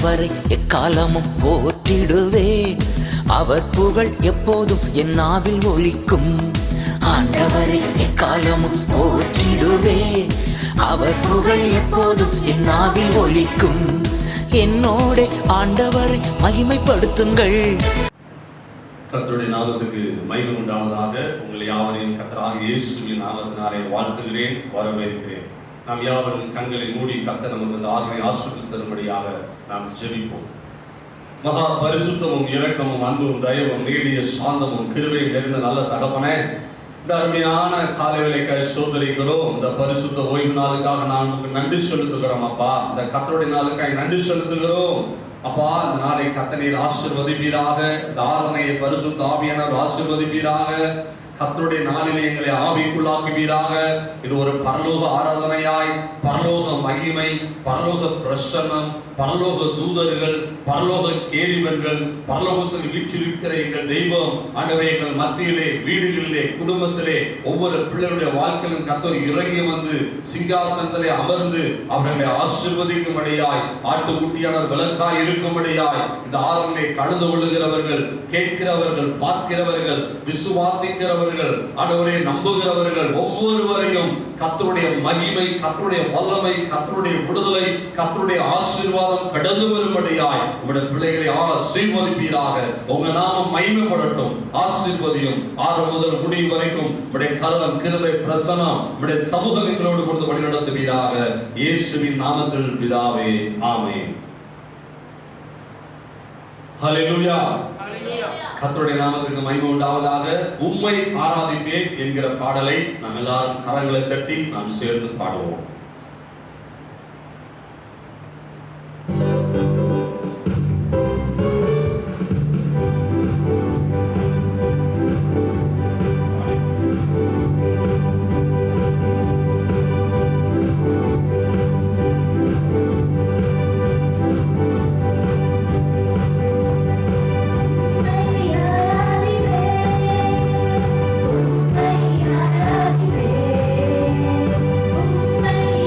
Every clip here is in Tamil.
ஆண்டவரை எக்காலமும் போற்றிடுவேன். அவர் புகழ் எப்போதும் என் நாவில் ஒலிக்கும். ஆண்டவரை எக்காலமும் போற்றிடுவேன். அவர் புகழ் எப்போதும் என் நாவில் ஒலிக்கும். என்னோட ஆண்டவரை மகிமைப்படுத்துங்கள். கர்த்தருடைய நாமத்துக்கு மகிமை உண்டாவதாக. உங்களை யாவரையும் கர்த்தராகிய இயேசுவின் நாமத்தினாலே வாழ்த்துகிறேன், வரவேற்கிறேன். நாம் யாவரும் கண்களை மூடி கர்த்தர் நமக்கு இந்த ஆவியை ஆசீர்வதித்து தரும்படியாக நாம் ஜெபிப்போம். மகா பரிசுத்தமும் இரக்கமும் அன்பும் தயவும் நீடிய சாந்தமும் கிருபையும் நிறைந்த நல்ல தகப்பனே, இந்த அருமையான காலை வேளைக்காய் சோதரிக்கிறோம். இந்த பரிசுத்த ஓய்வு நாளுக்காக நான் உங்களுக்கு நன்றி செலுத்துகிறோம் அப்பா. இந்த கர்த்தருடைய நாளுக்காய் நன்றி செலுத்துகிறோம் அப்பா. இந்த நாளை கர்த்தர் ஆசீர்வதிப்பீராக. இந்த ஆராதனையை பரிசுத்த ஆவியானவர் ஆசீர்வதிப்பீராக. கர்த்தருடைய நாளிலே எங்களை ஆவிக்குள்ளாக்குவீராக. இது ஒரு பரலோக ஆராதனையாய், பரலோக மகிமை, பரலோக பிரசன்னம், பரலோக தூதர்கள், பரலோக கேரிவர்கள், பரலோகத்தில் வீற்றிருக்கிற எங்கள் தெய்வம் ஆண்டவரே, எங்கள் மத்தியிலே, வீடுகளிலே, குடும்பத்திலே, ஒவ்வொரு பிள்ளைகளுடைய வாழ்க்கையிலும் கர்த்தர் இறங்கி வந்து சிங்காசனத்திலே அமர்ந்து அவர்களை ஆசீர்வதிக்கும்படியாய், ஆட்டுக்குட்டியானவர் விளக்காய் இருக்கும்படியாய் இந்த ஆராதனை கலந்து கொள்ளுகிறவர்கள், கேட்கிறவர்கள், பார்க்கிறவர்கள், விசுவாசிக்கிறவர்கள், ஆண்டவரே நம்புகிறவர்கள் ஒவ்வொருவரையும் கர்த்தருடைய மகிமை, கர்த்தருடைய வல்லமை, கர்த்தருடைய விடுதலை, கர்த்தருடைய ஆசீர்வாதம் கடந்து வரும்படியாய் உம்முடைய பிள்ளைகளை ஆசீர்வதிப்பீராக. உங்க நாமம் மகிமைப்படட்டும். ஆசீர்வதியும். ஆரம்பம் முதல் முடிவு வரைக்கும் உம்முடைய கரம், கிருபை, பிரசன்னம் உம்முடைய சமூகம் எங்களோடு கொடுத்து வழிநடத்துவீராக. இயேசுவின் நாமத்தில் பிதாவே, ஆமென். ஹல்லேலூயா. கர்த்தருடைய நாமத்துக்கு மகிமை உண்டாவதாக. உம்மை ஆராதிப்பேன் என்கிற பாடலை நாம் எல்லாரும் கரங்களை தட்டி நாம் சேர்ந்து பாடுவோம். உம்மை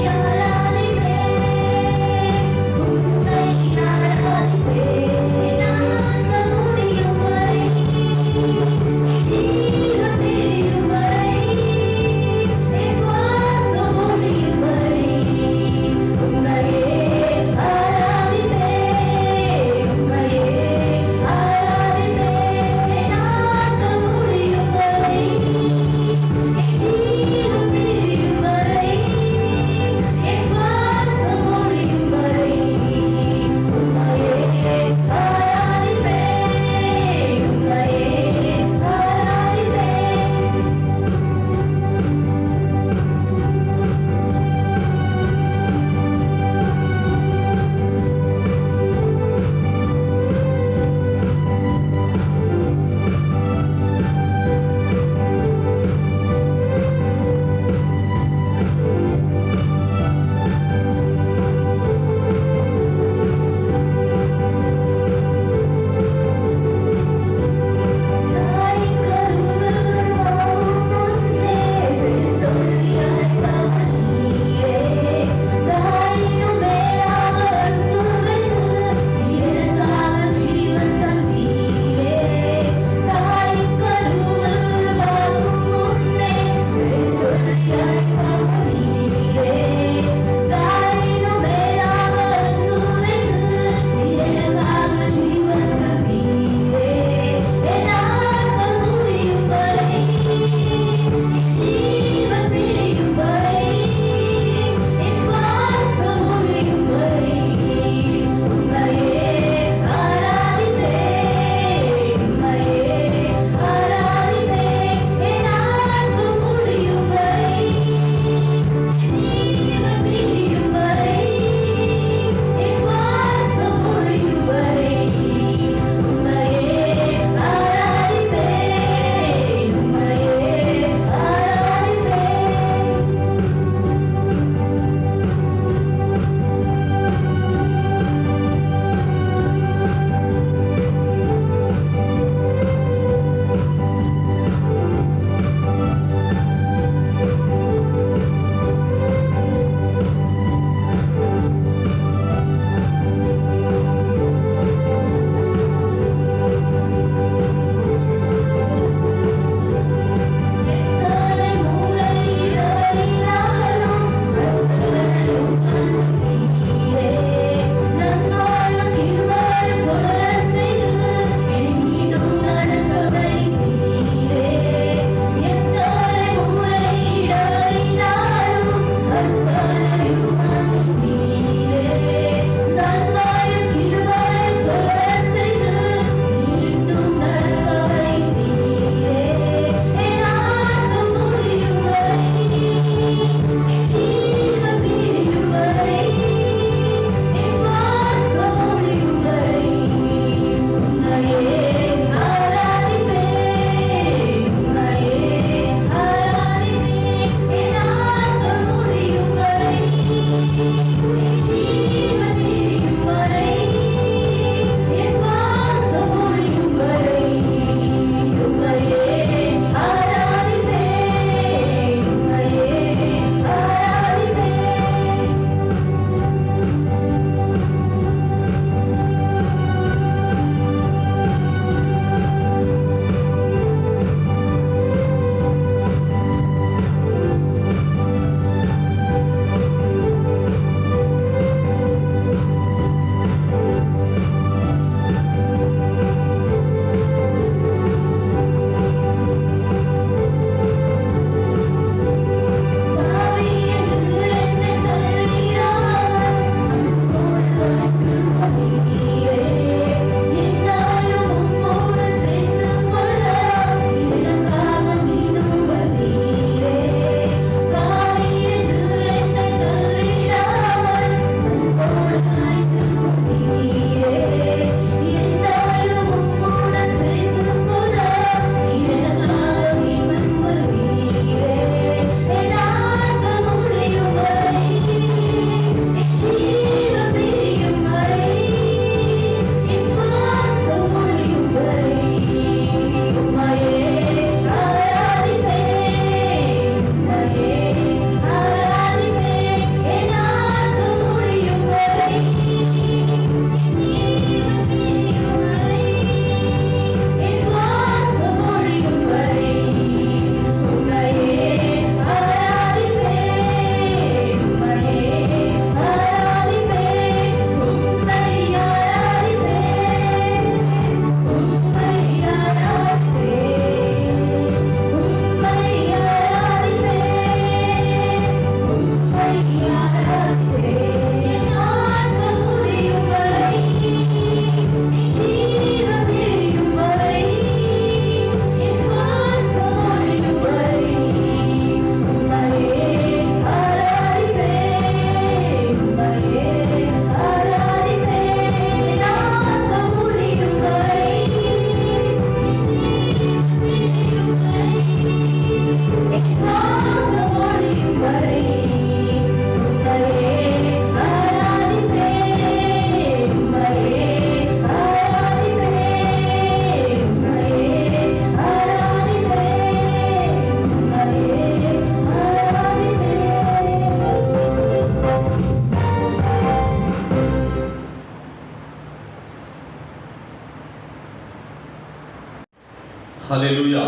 ஹல்லேலூயா.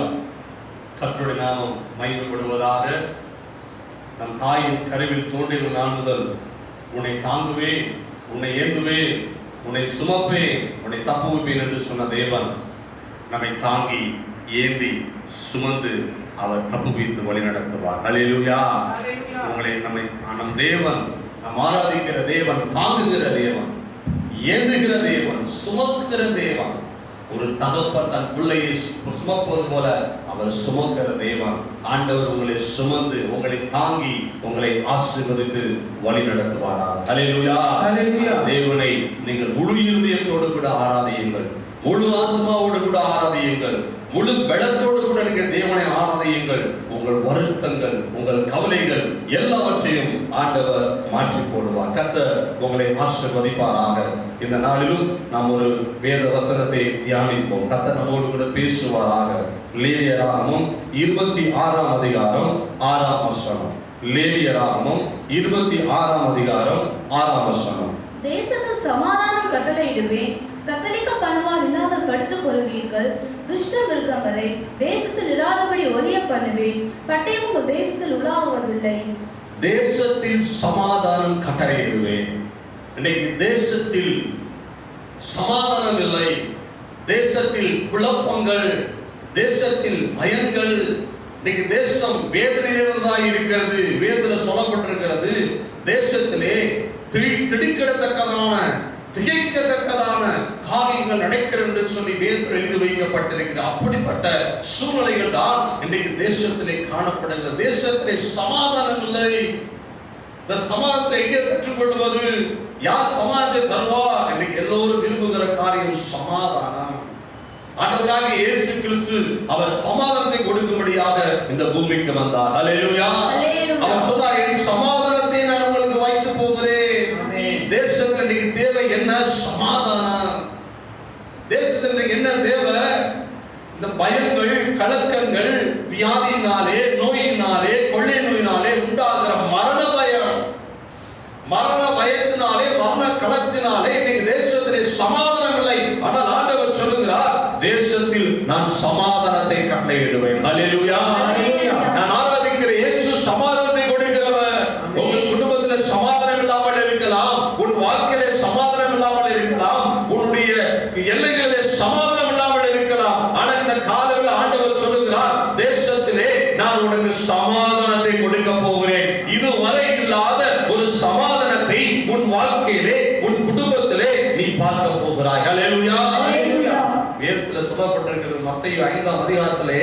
கர்த்தருடைய நாமம் மகிமைப்படுவதாக. நம் தாயின் கருவில் தோன்றிய நாள் முதல் உன்னை தாங்குவேன், உன்னை ஏந்துவேன், உன்னை சுமப்பேன், உன்னை தப்புவிப்பேன் என்று சொன்ன தேவன் நம்மை தாங்கி ஏந்தி சுமந்து அவர் தப்புவித்து வழி நடத்துவார். ஹல்லேலூயா. உங்களை நம் தேவன், நாம் ஆராதிக்கிற தேவன் தாங்குகிற தேவன், ஏந்துகிற தேவன், சுமக்கிற தேவன். ஒரு தகப்பன் தன் பிள்ளையை சுமப்பது போல அவர் சுமக்கிற தேவன். ஆண்டவர் உங்களை சுமந்து உங்களை தாங்கி உங்களை ஆசீர்வதித்து வழி நடத்துவாராக. ஹல்லேலூயா. தேவனை நீங்கள் முழு இருதயத்தோடு கூட ஆராதியுங்கள், முழு ஆத்மாவோடு கூட ஆராதியுங்கள், முழு பலத்தோடு கூட நீங்கள் தேவனை ஆராதியுங்கள். உங்கள் வருத்தங்கள், உங்கள் கவலைகள் எல்லாவற்றையும் ஆண்டவர் மாற்றி போடுவார். கர்த்தர் உங்களை ஆசீர்வதிப்பாராக. இந்த நாளிலும் நாம் ஒரு வேத வசனத்தை தியானிப்போம். கர்த்தர் நம்மோடு கூட பேசுவாராக. லேவியராகமம் 26ஆம் அதிகாரம் 6ஆம் வசனம். லேவியராகமம் 26ஆம் அதிகாரம் 6ஆம் வசனம். தேசத்தில் சமாதானம் கட்டளையிடுவேன், கத்தலிக்க பண்ணுவார் இல்லாமல் கடுத்துக் கொள்வீர்கள். துஷ்ட மிருகங்களை தேசத்தில் இராதபடி ஒழிய பண்ணுவேன், பட்டயம் உங்கள் தேசத்தில் உலாவுவதில்லை. தேசத்தில் சமாதானம் கட்டளையிடுவேன். இன்னைக்கு தேசத்தில் சமாதானம் இல்லை, தேசத்தில் குழப்பங்கள், தேசத்தில் பயங்கள். இன்னைக்கு தேசம் வேதனையிலிருந்ததாய் இருக்கிறது. வேதனை சொல்லப்பட்டிருக்கிறது, தேசத்திலே திடுக்கிடத்தக்கதான திகைக்கத்தக்கதான காரியங்கள் நடக்கிறது என்று சொல்லி வேதத்தில் எழுதி வைக்கப்பட்டிருக்கிற அப்படிப்பட்ட சூழ்நிலைகள் தான் இன்றைக்கு தேசத்திலே காணப்படுகிறது. தேசத்திலே சமாதானம் இல்லை. இந்த சமாதானத்தை எங்கே பெற்றுக்கொள்வது? யார் சமாதானத்தை தருவார்? இன்னைக்கு எல்லோரும் விரும்புகிற காரியம் சமாதானம். ஆண்டவராகிய இயேசு கிறிஸ்து அவர் சமாதானத்தை கொடுக்கும்படியாக இந்த பூமிக்கு வந்தார். ஹல்லேலூயா. அவர் சொன்னார், என் சமாதானத்தை நான் உங்களுக்கு வைத்து போகிறேன். தேசத்துல இன்னைக்கு தேவை என்ன? சமாதானம். தேசத்துல என்ன தேவை? இந்த பயங்கள், கலக்கங்கள், வியாதியினாலே, நோயினாலே, கொள்ளை நோயினாலே உண்டாகிற மரண பயம், மரண பயத்தினாலே, மரண களத்தினாலே இன்னைக்கு தேசத்திலே சமாதானம் இல்லை. ஆனால் ஆண்டவர் சொல்லுகிறார், தேசத்தில் நான் சமாதானத்தை கட்டளையிடுவேன். ஹல்லேலூயா. நான் ஆராதிக்கிற இயேசு சமாதானத்தை கொடுக்கிறவர். உங்கள் குடும்பத்தில் சமாதானம் இல்லாமல் இருக்கலாம், உன் வாழ்க்கையிலே சமாதானம் இல்லாமல் இருக்கலாம், உன்னுடைய எல்லைகளிலே சமாதானம் இல்லாமல் இருக்கலாம். ஆனால் இந்த காலத்தில் ஆண்டவர் சொல்லுகிறார், தேசத்திலே நான் உனக்கு சமாதானத்தை கொடுக்க போகிறேன். இதுவரை இல்லாத ஒரு சமாதானத்தை உன் வாழ்க்கையிலே, உன் குடும்பத்திலே நீ பார்க்க போகிறாய். ஹல்லேலூயா. வேதத்தில் சொல்லப்பட்டிருக்கிறது, மத்தேயு 5ஆம் அதிகாரத்திலே,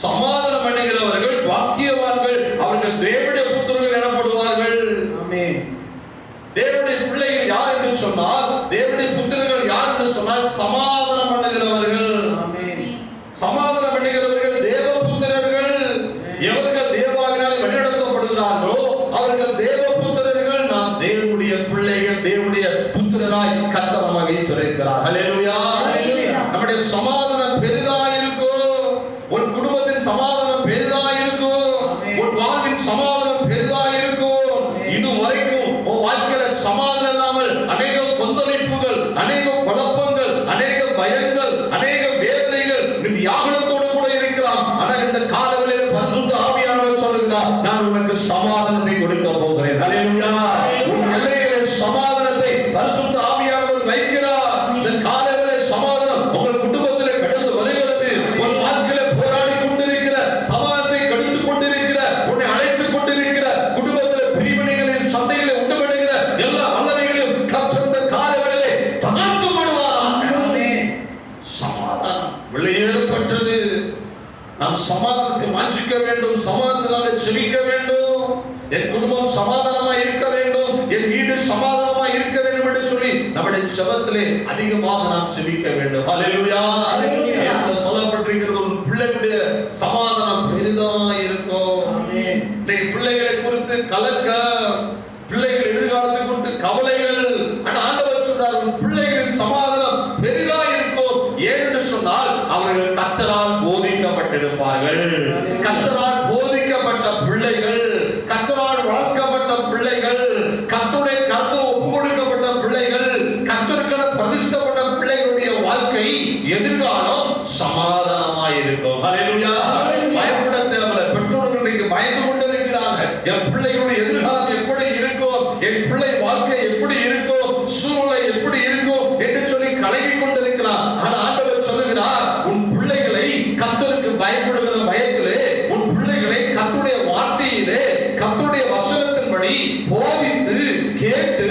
சமாதானம் பண்ணுகிறவர்கள் பாக்கியவான்கள், அவர்கள் தேவனுடைய புத்திரர்கள் எனப்படுவார்கள். ஆமென். தேவனுடைய பிள்ளைகள் யார் என்று சொன்னால், தேவனுடைய புத்திரர்கள் யார் என்று சொன்னால் சமாதானம் பண்ணுகிறவர்கள். ஆமென். சமாதானம் பண்ணுகிறவர்கள் தேவ புத்திரர்கள். எவர்கள் தேவாவினால் வழிநடத்தப்படுகிறார்களோ அவர்கள் தேவ புத்திரர்கள். நாம் தேவனுடைய பிள்ளைகள், தேவனுடைய புத்திரராய் கர்த்தர் நம்மை வைத்திருக்கிறார். ஹல்லேலூயா. நம்முடைய சமாதானம் பெரிதாக இருக்கும், உன் குடும்பத்தின் சமாதானம் பெரிதாக இருக்கும், உன் வாழ்வின் சமாதானம் பெரிதாக இருக்கும். இதுவரைக்கும் உன் வாழ்க்கையில சமாதானம் இல்லாமல் அநேக கொந்தளிப்புகள், அநேக குழப்பங்கள், அநேக பயங்கள், அநேக வேதனைகள், வியாகுலத்தோடு கூட இருக்கலாம். ஆனால் இந்த காலங்களில் பரிசுத்த ஆவியானவர் சொல்லுகிறார், நான் உனக்கு சமாதானத்தை கொடுக்க போகிறேன். ஹல்லேலூயா. உன் எல்லையிலே சமாதானத்தை பரிசுத்த ஆவியானவர் வைக்கிறார். இந்த காலங்களில் சமாதானம் உங்கள் குடும்பத்திலே கடந்து வருகிறது. ஒரு வாழ்க்கையில போராடி கொண்டிருக்கிற, சமாதானத்தை கடித்து கொண்டிருக்கிற, உன்னை அழைத்துக் கொண்டிருக்கிற, குடும்பத்தில் பிரிவினைகளின் சண்டைகளை உண்டு பண்ணுகிற எல்லா வல்லமைகளையும் கர்த்தர் இந்த காலங்களிலே தகர்த்து விடுவாராக. சமாதானம் வெளியேறப்பட்டது. நாம் சமாதானத்தை வாஞ்சிக்க வேண்டும், சமாதானத்துக்காக ஜெபிக்க வேண்டும். என் குடும்பம் சமாதானமா இருக்க வேண்டும், என் வீடு சமாதானமா இருக்க வேண்டும் என்று சொல்லி நம்முடைய ஜெபத்திலே அதிகமாக நாம் ஜெபிக்க வேண்டும். ஹல்லேலூயா. இதுல சொல்லப்பட்டிருக்கிறது, ஒரு பிள்ளைகளுடைய சமாதானம் பெரிதாக இருக்கும். ஆமென். பிள்ளைகளை குறித்து கலக்கம், பிள்ளைகள் எதிர்காலத்தை குறித்து கவலைகள். ஆனா ஆண்டவர் சொல்றார், உன் பிள்ளைகளின் சமாதானம் பெரிதாக இருக்கும். ஏனென்று சொன்னால் அவர்கள் கர்த்தரால் போதிக்கப்பட்டிருப்பார்கள். கர்த்தரால் போதிக்கப்பட்ட பிள்ளைகள், கர்த்தரால் வளர்க்கப்பட்ட பிள்ளைகள், கர்த்தருடைய கருத்து ஒப்பு கொடுக்கப்பட்ட பிள்ளைகள், கர்த்தருக்கான பிரதிஷ்டப்பட்ட பிள்ளைகளுடைய வாழ்க்கை எதிர்காலம் சமாதானமாய் இருக்கும். ஹல்லேலூயா. பயப்பட தேவையில்லை. பெற்றோர்கள் இன்னைக்கு பயந்து கொண்டிருக்கிறாங்க. என் பிள்ளைகளுடைய எதிர்காலம் எப்படி இருக்கும், என் பிள்ளை வாழ்க்கை எப்படி இருக்கும், சூழ்நிலை எப்படி இருக்கும் என்று சொல்லி கலங்கி கொண்டிருக்கிறார். ஆனால் ஆண்டவர் சொல்லுகிறார், உன் பிள்ளைகளை கர்த்தருக்கு பயப்படுகிற பயத்திலே, உன் பிள்ளைகளை கர்த்தருடைய வார்த்தையிலே, கர்த்தருடைய வசனத்தின்படி போதித்து கேட்டு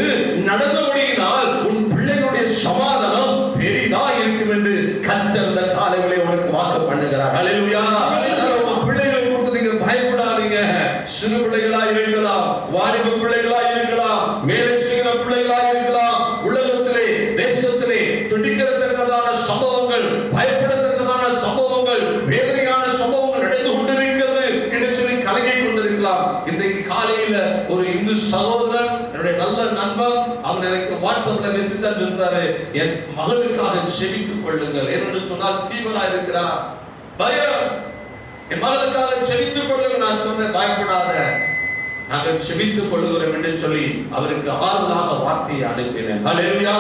நடந்தபடியினால் உன் பிள்ளைகளுடைய சமாதானம் பெரிதா இருக்கும் என்று கர்த்தர் இந்த காலையிலே உனக்கு வாக்கு பண்ணுகிறார். ஹல்லேலூயா. உன் பிள்ளைகளை குறித்து நீங்க பயப்படாதீங்க. சிறு பிள்ளைகளா இருக்கலாம், வாலிப பிள்ளைகளா இருக்கலாம், வேலை செய்கிற பிள்ளைகளா இருக்கலாம். உலகத்திலே தேசத்திலே துடிக்கிறதற்கான சம்பவங்கள், பயப்படத்தக்கதான சம்பவங்கள், வேதனையான சம்பவங்கள் நடந்து கொண்டிருக்கிறது என்று சொல்லி கலங்கிக் கொண்டிருக்கலாம். இன்றைக்கு காலையில ஒரு இந்து சகோதரன், என்னுடைய நல்ல நண்பன், அவன் எனக்கு வாட்ஸ்அப்ல மெசேஜ் அனுப்பியிருந்தாரு, என் மகளுக்காக ஜெபித்துக் கொள்ளுங்கள் என்று சொன்னால் தீவிரா இருக்கிறார், பயம், என் மகளுக்காக ஜெபித்துக் கொள்ளுங்கள். நான் சொன்னேன், பயப்படாத, நாங்கள் ஜெபித்துக் கொள்கிறோம் என்று சொல்லி அவருக்கு ஆறுதலாக வார்த்தையை அனுப்பினேன். ஹல்லேலூயா.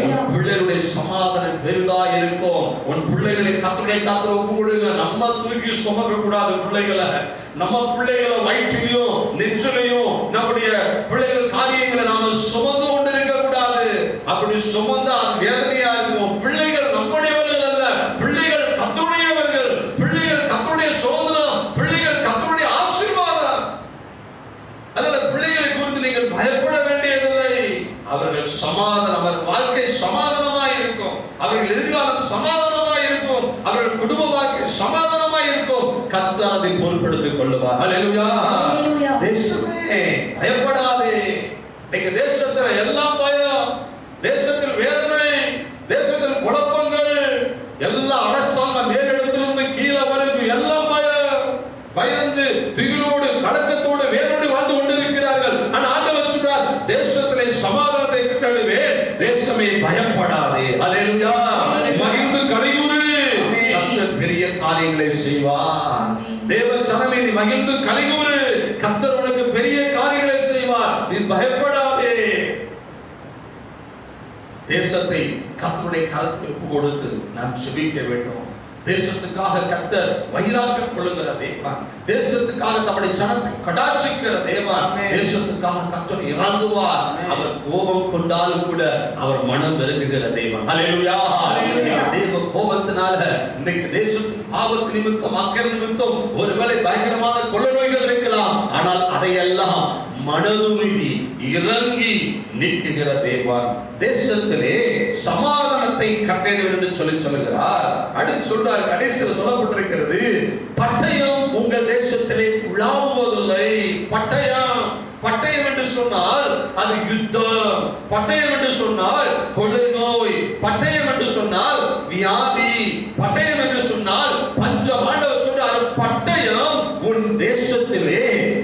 உன் பிள்ளைகளுடைய சமாதானம் பெரிதா இருக்கும். உன் பிள்ளைகளை கர்த்தருடைய கரத்துல ஒப்புக்கொடுங்க. நம்ம தூக்கி சுமக்க கூடாது பிள்ளைகளை. நம்ம பிள்ளைகளை வயிற்றிலையும் நெஞ்சிலையும் நம்முடைய பிள்ளைகள் காரியங்களை நாம சுமந்து கொண்டு இருக்க கூடாது. அப்படி சுமந்தா அது வேதனையா இருக்கும். பிள்ளைகள் நம்முடையவர்கள் அல்ல, பிள்ளைகள் கர்த்தருடையவர்கள். பிள்ளைகள் கர்த்தருடைய சோதனம், பிள்ளைகள் கர்த்தருடைய ஆசீர்வாதம். அதனால பிள்ளைகளை குறித்து நீங்கள் பயப்பட வேண்டியதில்லை. அவர்கள் சமாதானம், அவர் வாழ்க்கை சமாதானமாய் இருக்கும், அவர்கள் எதிர்காலம் சமாதானமாய் இருக்கும், அவர்கள் குடும்ப வாழ்க்கை சமாதானமாய் இருக்கும். கர்த்தர் அதை பொறுப்பெடுத்துக் கொள்ளுவார். ஹல்லேலூயா. தேசமே பயப்படாதே. இன்னைக்கு தேசத்துல எல்லாம் பயம், தேசத்தில் வேதனை, தேசத்தில் குழப்பங்கள், எல்லா அரசாங்கம் மேலிடத்திலிருந்து கீழே வரைக்கும் எல்லாம் பயம், பயந்து திகிலோடு கலக்கத்தோடு வேதனை வாழ்ந்து கொண்டிருக்கிறார்கள். ஆனால் ஆண்டவர் சொல்றார், தேசத்திலே சமாதானத்தை கட்டளைவே, தேசமே பயப்படாதே. ஹல்லேலூயா. மகிழ்ந்து கலியுறு, கர்த்தர் பெரிய காரியங்களை செய்வார். தேவ ஜனமே, நீ மகிழ்ந்து கலியுறு, கர்த்தர் உனக்கு பெரிய காரியங்களை செய்வார். நீ பயப்படாதே. தேசத்தை கர்த்தருடைய கரத்தில் ஒப்பு கொடுத்து நாம் ஜெபிக்க வேண்டும். தேசத்துக்காக கர்த்தர் வைராக்கியம் கொள்ளுகிற தேவன், தேசத்துக்காக தம்முடைய ஜனத்தை கடாட்சிக்கிற தேவன், தேசத்துக்காக கர்த்தர் இறங்குவார். அவர் கோபம் கொண்டாலும் கூட அவர் மனம் விரும்புகிற தேவன். ஹல்லேலூயா. தேவ கோபத்தினால இன்னைக்கு தேசத்தின் பாவத்து நிமித்தம், அக்கிரம நிமித்தம் ஒருவேளை பயங்கரமான கொள்ளை நோய்கள் இருக்கலாம். ஆனால் அதையெல்லாம் மனதுருகி இறங்கி நீக்குகிற தேவன். தேசத்திலே சமாதானத்தை கட்டளையிடு என்று சொல்லுகிறார். அடுத்து சொல்றார், கடைசியில் சொல்லப்பட்டிருக்கிறது, பட்டயம் உங்கள் தேசத்திலே உலாவுவதில்லை. பட்டயம், பட்டயம் என்று சொன்னால் அது யுத்தம், பட்டயம் என்று சொன்னால் கொள்ளை நோய், பட்டயம் என்று சொன்னால் வியாதி, பட்டயம் என்று சொன்னால் பஞ்சம். ஆண்டவர் சொல்றார், பட்டயம் உன் தேசத்திலே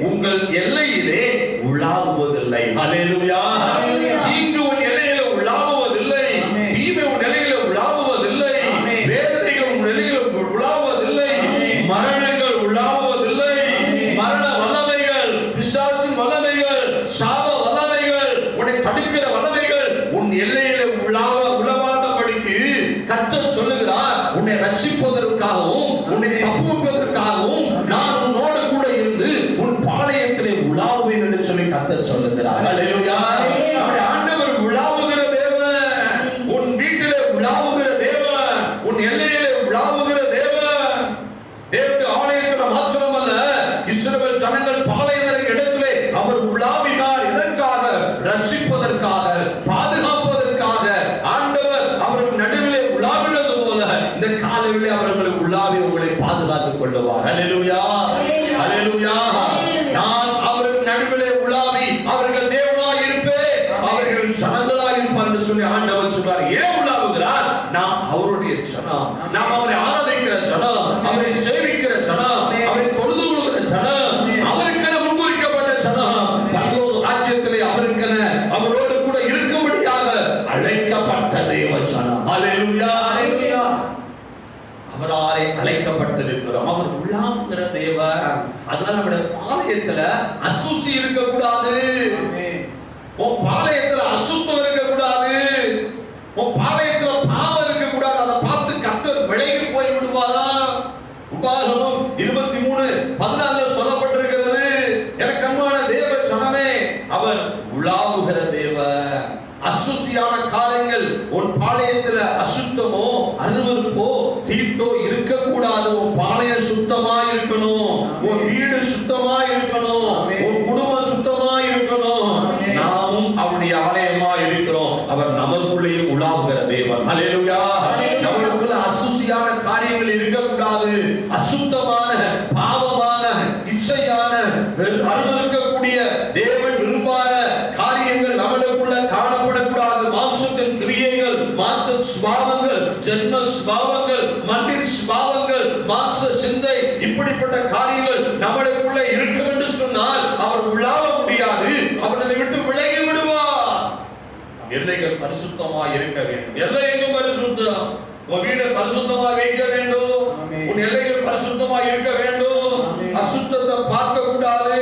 உங்கள் எல்லையிலே உலாவுவதில்லை. ஹல்லேலூயா. தீங்கு உன் எல்லையிலே உலாவுவதில்லை, தீமை உன் எல்லையிலே உலாவுவதில்லை, வேதனைகள் உன் எல்லையிலே உலாவுவதில்லை, மரணங்கள் உலாவுவதில்லை, மரண வல்லமைகள், பிசாசின் வல்லமைகள், சாப வல்லமைகள், உன்னை தடுக்கிற வல்லமைகள் உன் எல்லையிலே உலவாதபடிக்கு கர்த்தர் சொல்லுகிறார். உன்னை ரட்சிப்பதற்காகவும் உன்னை தப்புவிப்பதற்காகவும் நான் உன்னோடு கூட இருந்து உன் பாளையத்திலே உலாவுவேன் என்று சொல்லி கர்த்தர் சொல்லுகிறார். ஹல்லேலூயா. ஆண்டவர் உலாவுகிற தேவன், உன் வீட்டிலே உலாவுகிற தேவன், உன் எல்லையிலே உலாவுகிற தேவன். தேவனுடைய ஆலயத்தில் மாத்திரமல்ல, இஸ்ரவேல் ஜனங்கள் பாளையம் இடத்திலே அவர் உலாவினார். எதற்காக? ரட்சிப்பதற்காக, பாதுகாப்பதற்காக. ஆண்டவர் அவர்கள் நடுவிலே உலாவினது போல இந்த காலையிலே அவர்களை உலாவி உங்களை பாதுகாத்துக் கொள்ளுவார். ஹல்லேலூயா. ஹல்லேலூயா. நான் அவர்கள் நடுவிலே உலாவி அவர்கள் தேவனாய் இருப்பேன், அவர்கள் ஜனங்களாய் இருப்பார் என்று சொல்லி ஆண்டவர் சொல்றார். ஏன் உலாவுகிறார்? நாம் அவருடைய ஜனம், நாம் அவரை ஆராதிக்கிற ஜனம், அவரை சேவிக்கிற ஜனம், அவரை தொழுது கொள்கிற ஜனம், அவருக்கென முன்குறிக்கப்பட்ட ஜனம், பரலோக ராஜ்யத்திலே அவருக்கென அவரோடு கூட இருக்கும்படியாக அழைக்கப்பட்ட தேவ ஜனம். ஹல்லேலூயா. அவராலே அழைக்கப்பட்டிருக்கிறோம். அவர் உலாவுகிற தேவன். அதனால நம்முடைய பாளையத்துல அசுசி இருக்க கூடாது. உன் பாளையத்துல அசுத்தம் இருக்க கூடாது. உன் பாளையத்துல பாவம் இருக்க கூடாது. அதை பார்த்து கர்த்தர் விலகி போய் விடுவாரா? சுத்தமா இருக்கணும், உன் வீடு சுத்தமா இருக்கணும், உன் குடும்பம் சுத்தமா இருக்கணும். நாமும் அவருடைய ஆலயமா இருக்கிறோம். அவர் நமக்குள்ளேயும் உலாவுகிற தேவன். ஹல்லேலூயா. நமக்குள்ள அசுசியான காரியங்கள் இருக்கக்கூடாது. அசுத்தமான, பாவமான, இச்சையான, அருவருக்கக்கூடிய, தேவன் விரும்பாத காரியங்கள் நமக்குள்ள காணப்படக்கூடாது. மாம்சத்தின் கிரியைகள், மாம்ச சுபாவங்கள், ஜென்ம சுபாவங்கள், மண்ணின் சுபாவங்கள், மாம்ச சிந்தை, இப்படிப்பட்ட காரியங்கள் நமக்குள்ள இருக்கும் என்று சொன்னால் அவர் உலாவ முடியாது. அவர் நம்மை விட்டு விலகி விடுவார். எல்லைகள் பரிசுத்தமா இருக்க வேண்டும். எல்லை எங்கும் பரிசுத்தம். உன் வீடு பரிசுத்தமா வைக்க வேண்டும். உன் எல்லைகள் பரிசுத்தமா இருக்க வேண்டும். அசுத்தத்தை பார்க்க கூடாது.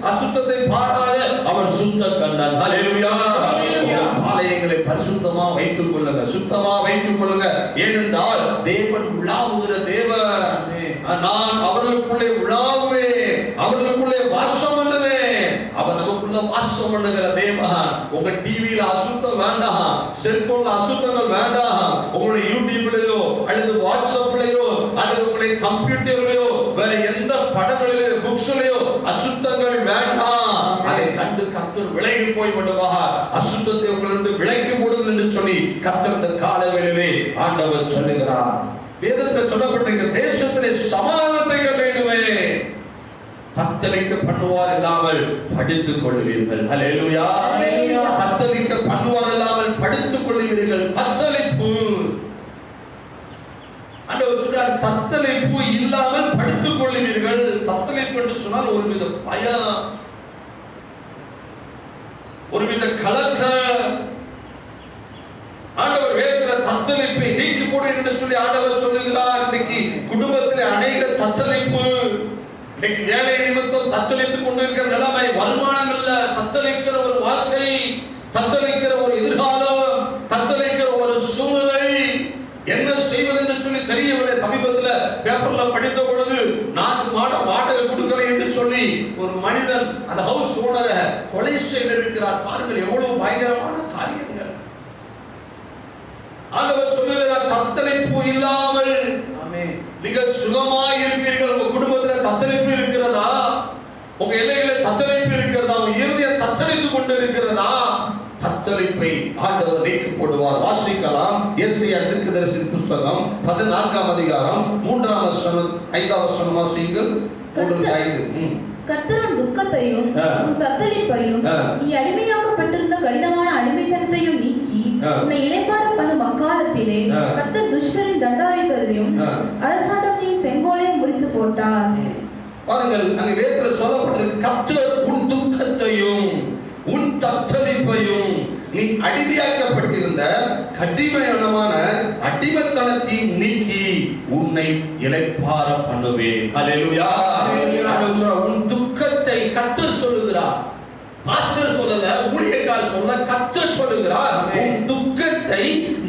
அசுத்தத்தை பாராத அவர் சுத்த கண்டார். ஹல்லேலூயா. ஆலயங்களை பரிசுத்தமா வைத்துக் கொள்ளுங்க, சுத்தமா வைத்துக் கொள்ளுங்க. ஏனென்றால் தேவன் உலாவுகிற தேவன். நான் அவர்களுக்குள்ளே உலாவுவேன், அவர்களுக்குள்ளே வாசம் பண்ணுவேன். அவர் நமக்குள்ள வாசம் பண்ணுகிற தேவன். உங்க டிவியில அசுத்தம் வேண்டாம், செல்போன்ல அசுத்தங்கள் வேண்டாம். உங்களுடைய யூடியூப்லயோ அல்லது வாட்ஸ்அப்லயோ அல்லது உங்களுடைய கம்ப்யூட்டர்லயோ வேற எந்த படங்களிலோ புக்ஸ்லயோ அசுத்தங்கள் வேண்டாம். அதை கண்டு கர்த்தர் விலகி போய் விடுவார். அசுத்தத்தை உங்களிருந்து விலக்கி போடுங்கள் என்று சொல்லி கர்த்தர் இந்த காலவேளையிலே ஆண்டவர் சொல்லுகிறார். வேதத்தில் சொல்லப்பட்டிருக்கிற தேசத்திலே சமாதானத்தை வேண்டுமே, தத்தளிக்க பண்ணுவார் இல்லாமல் படித்துக் கொள்வீர்கள். ஹல்லேலூயா. தத்தளிக்க பண்ணுவார் இல்லாமல் படித்துக் கொள்வீர்கள். தத்தளிப்பு, ஆண்டவர் சொல்றார், தத்தளிப்பு இல்லாமல் படித்துக் கொள்வீர்கள். தத்தளிப்பு என்று சொன்னால் ஒருவித பயம், ஒருவித கலக்கம். ஆண்டவர் வேதத்தில் தத்தளிப்பை நீக்கி போடு என்று சொல்லி ஆண்டவர் சொல்லுகிறார். இன்னைக்கு குடும்பத்தில் அநேக தத்தளிப்பு, இன்னைக்கு வேலை நிமித்தம் தத்தளித்துக் கொண்டிருக்கிற நிலைமை, வருமானம் இல்ல, தத்தளிக்கிற ஒரு வாழ்க்கை, தத்தளிக்கிற ஒரு எதிர்காலம், தத்தளிக்கிற ஒரு சூழ்நிலை, என்ன செய்வது என்று சொல்லி தெரியவில்லை. சமீபத்தில் பேப்பர்ல படித்த பொழுது 4 மாதம் வாடகை கொடுக்கல என்று சொல்லி ஒரு மனிதன் அந்த ஹவுஸ் ஓனரை கொலை செய்திருக்கிறார். பாருங்கள் எவ்வளவு பயங்கரமான காரியங்கள். ஆண்டவர் சொல்லுகிறார், தத்தளிப்பு இல்லாமல் மிக சுகமாய் இருப்பீர்கள். உங்க குடும்பத்தில் தத்தளிப்பு இருக்கிறதா? உங்க எல்லைகளில் தத்தளிப்பு இருக்கிறதா? உங்க இருதயம் தத்தளித்துக் கொண்டு இருக்கிறதா? தத்தளிப்பை ஆண்டவர் நீக்கி போடுவார். வாசிக்கலாம். எஸ்ஐயா தீர்க்கதரிசியின் புத்தகம் 14ஆம் அதிகாரம் 3ஆம் வசனம் 5ஆம் வசனம் வாசியுங்கள். 3:5. கர்த்தரின் துக்கத்தையும் தத்தளிப்பையும் நீ அடிமையாக்கப்பட்டிருந்த கடினமான அடிமைத்தனத்தையும் நீக்கி உன்னை இளைப்பாற பண்ணும் அக்காலத்திலே கர்த்தர் துஷ்டரின் தண்டாயுதத்தையும் அரசாண்டவரின் செங்கோலையும் முடித்து போட்டார். பாருங்கள், அங்கே வேதத்தில் சொல்லப்பட்டிருக்கு, கர்த்தர் உன் துக்கத்தையும் உன் தத்தளிப்பையும் நீ அடிமையாக்கப்பட்டிருந்த கடினமான அடிமைத்தனத்தையும் நீக்கி உன்னை இளைப்பாற பண்ணுவேன். ஹல்லேலூயா. உன் துக்கத்தை கர்த்தர் சொல்லுகிறார். பாஸ்டர் சொல்லல, ஊழியக்காரர் சொல்ல, கர்த்தர் சொல்லுகிறார். உன் துக்கத்தை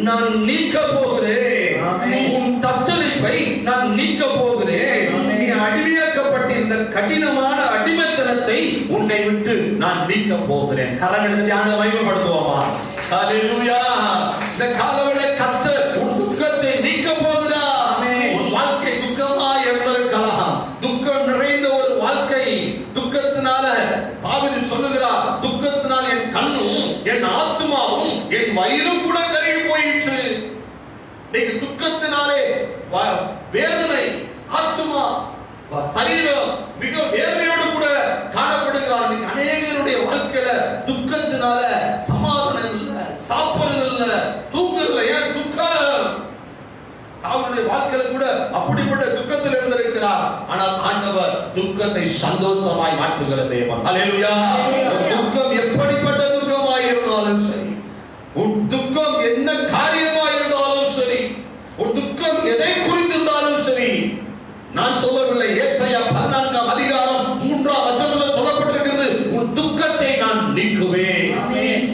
நான் நீக்க போகிறேன், உன் தத்தளிப்பை நான் நீக்க போகிறேன். நீ அடிமையாக்கப்பட்டிருந்த கடினமான அடிமைத்தனத்தை உன்னை விட்டு நான் நீக்க போகிறேன். கரங்களை ஆண்டவரை மகிமைப்படுத்துவோமா? ஹல்லேலூயா. இந்த காலவரை கர்த்தர் உன் துக்கத்தை நீக்க போகிறார். உன் வாழ்க்கை துக்கமாய் இருந்திருக்கலாம், துக்கம் நிறைந்த ஒரு வாழ்க்கை. துக்கத்தினால தாவீது சொல்லுகிறார், துக்கத்தினால் என் கண்ணும் என் ஆத்துமாவும் என் வயிறும் கூட கருகி போயிற்று. இன்னைக்கு துக்கத்தினாலே வேதனை, ஆத்துமா, சரீரம் மிக வேதனையோடு கூட காணப்படுகிறார். இன்னைக்கு அநேகருடைய வாழ்க்கையில துக்கத்தினால சமாதானம் இல்ல, சாப்பிடுறது இல்ல, தூங்குறது. ஏன் துக்கம்? அவருடைய வாழ்க்கையில கூட அப்படிப்பட்ட துக்கத்தில் இருந்திருக்கிறார். ஆனால் ஆண்டவர் துக்கத்தை சந்தோஷமாய் மாற்றுகிற தேவன். ஹல்லேலூயா. துக்கம் எப்படிப்பட்ட துக்கமாய் இருந்தாலும் சரி, உன் துக்கம் என்ன காரியமாய் இருந்தாலும் சரி, உன் துக்கம் எதை குறித்திருந்தாலும் சரி, நான் சொல்லவில்லை, ஏசாயா 14ஆம் அதிகாரம் 3ஆம் வசனத்தில் சொல்லப்பட்டிருக்கிறது, உன் துக்கத்தை நான் நீக்குவேன்,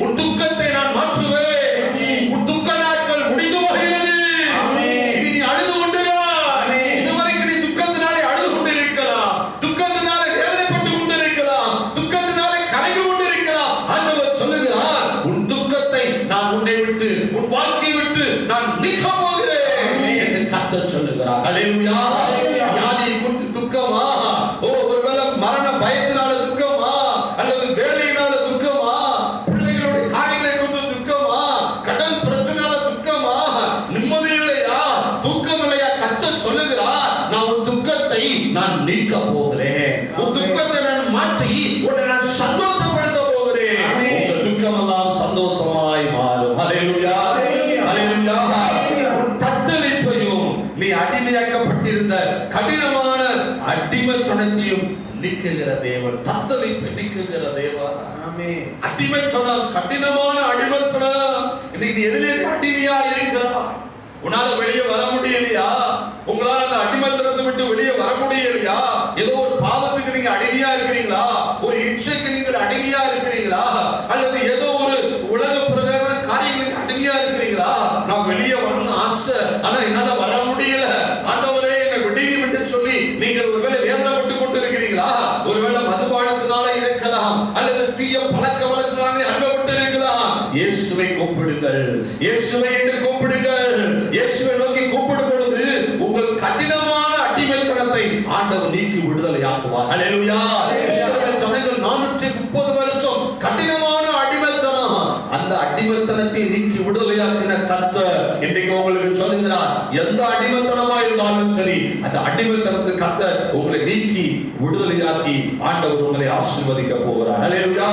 உன் துக்கத்தை நான் மாற்றுவேன், உன் துக்க நாட்கள் முடிந்து போகிறது. இனி நீ அழுது கொண்டிருக்கிறாய். இதுவரைக்கும் நீ துக்கத்தினாலே அழுது கொண்டிருக்கலாம், துக்கத்தினாலே வேதனைப்பட்டு கொண்டிருக்கலாம், துக்கத்தினாலே கலங்கி கொண்டிருக்கலாம். ஆண்டவர் சொல்லுகிறார், உன் துக்கத்தை நான் உன்னை விட்டு, உன் வாழ்க்கையை விட்டு நான் நீக்க போகிறேன் என்று கர்த்தர் சொல்லுகிறார். ஹல்லேலூயா. நீக்க போகிறேன். உன் துக்கத்தை நான் மாற்றி உன்னை நான் சந்தோஷப்படுத்த போகிறேன். உன் துக்கமெல்லாம் சந்தோஷமாய் மாறும். ஹல்லேலூயா, ஹல்லேலூயா. உன் தத்தளிப்பையும் நீ அடிமையாக்கப்பட்டிருந்த கடினமான அடிமைத்தனத்தையும் நீக்குகிற தேவன். தத்தளிப்பை நீக்குகிற தேவன். அடிமைத்தனம், கடினமான அடிமைத்தனம். இன்னைக்கு நீ எதிலே அடிமையா இருக்கிறாய்? உன்னால வெளியே வர முடியலையா? உங்களால அந்த அடிமைத்தனத்தை விட்டு வெளியே வர முடியலையா? ஏதோ ஒரு பாவத்துக்கு நீங்க அடிமையா இருக்கிறீங்களா? ஒரு இச்சைக்கு நீங்க அடிமையா இருக்கிறீங்களா? அல்லது ஏதோ ஒரு உலக பிரகாரமான காரியங்களுக்கு அடிமையா இருக்கிறீங்களா? நான் வெளியே வரணும்னு ஆசை, ஆனா என்னால வர முடியல, ஆண்டவரே என்னை விடுவி விட்டு சொல்லி நீங்கள் ஒருவேளை வேதனைப்பட்டு கொண்டு இருக்கிறீங்களா? ஒருவேளை மதுபானத்தினால இருக்கலாம், அல்லது தீய பழக்க வழக்கத்தினால அன்பப்பட்டு இருக்கலாம். இயேசுவை கூப்பிடுங்கள், இயேசுவை என்று கூப்பிடுங்கள். இயேசுவை நோக்கி கூப்பிடும் பொழுது உங்கள் கடினமான அடிமைத்தனத்தை ஆண்டவர் நீக்கி விடுதலையாக்குவார். ஹல்லேலூயா. இஸ்ரவேல் ஜனங்கள் 430 வருஷம் கடினமான அடிமைத்தனம், அந்த அடிமைத்தனத்தை நீக்கி விடுதலையாக்கின கர்த்தர் இன்றைக்கு உங்களுக்கு சொல்லுகிறார், எந்த அடிமைத்தனமா இருந்தாலும் சரி அந்த அடிமைத்தனத்தை கர்த்தர் உங்களை நீக்கி விடுதலையாக்கி ஆண்டவர் உங்களை ஆசீர்வதிக்க போகிறார். ஹல்லேலூயா.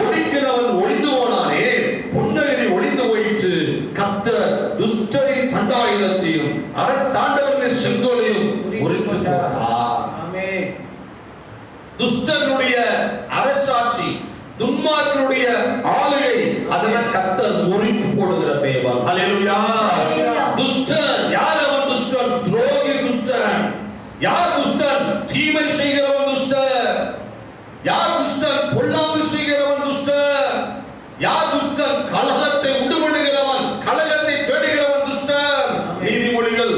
ஒழிக்கிறவன் ஒளிந்து போனானே, பொன்னகிரி ஒளிந்து போயிற்று. கர்த்தர் துஷ்டரின் தண்டாயுதத்தையும் அரசாண்டவர்களின் செங்கோலையும் முறித்து போட்டார். துஷ்டனுடைய அரசாட்சி, துன்மார்க்கனுடைய ஆளுகை, அதெல்லாம் கர்த்தர் முறித்து போடுகிற தேவன். ஹல்லேலூயா. துஷ்டன் யார்? அவன் துஷ்டன், துரோகி துஷ்டன். யார் துஷ்டன்? தீமை செய்கிறவன் துஷ்டன். யார் துஷ்டன்? பொல்லாங்கு செய்கிறவன் துஷ்டன். யார் துஷ்டன்? கலகத்தை உண்டுபடுகிறவன், கலகத்தை தேடுகிறவன் துஷ்டன். நீதிமொழிகள்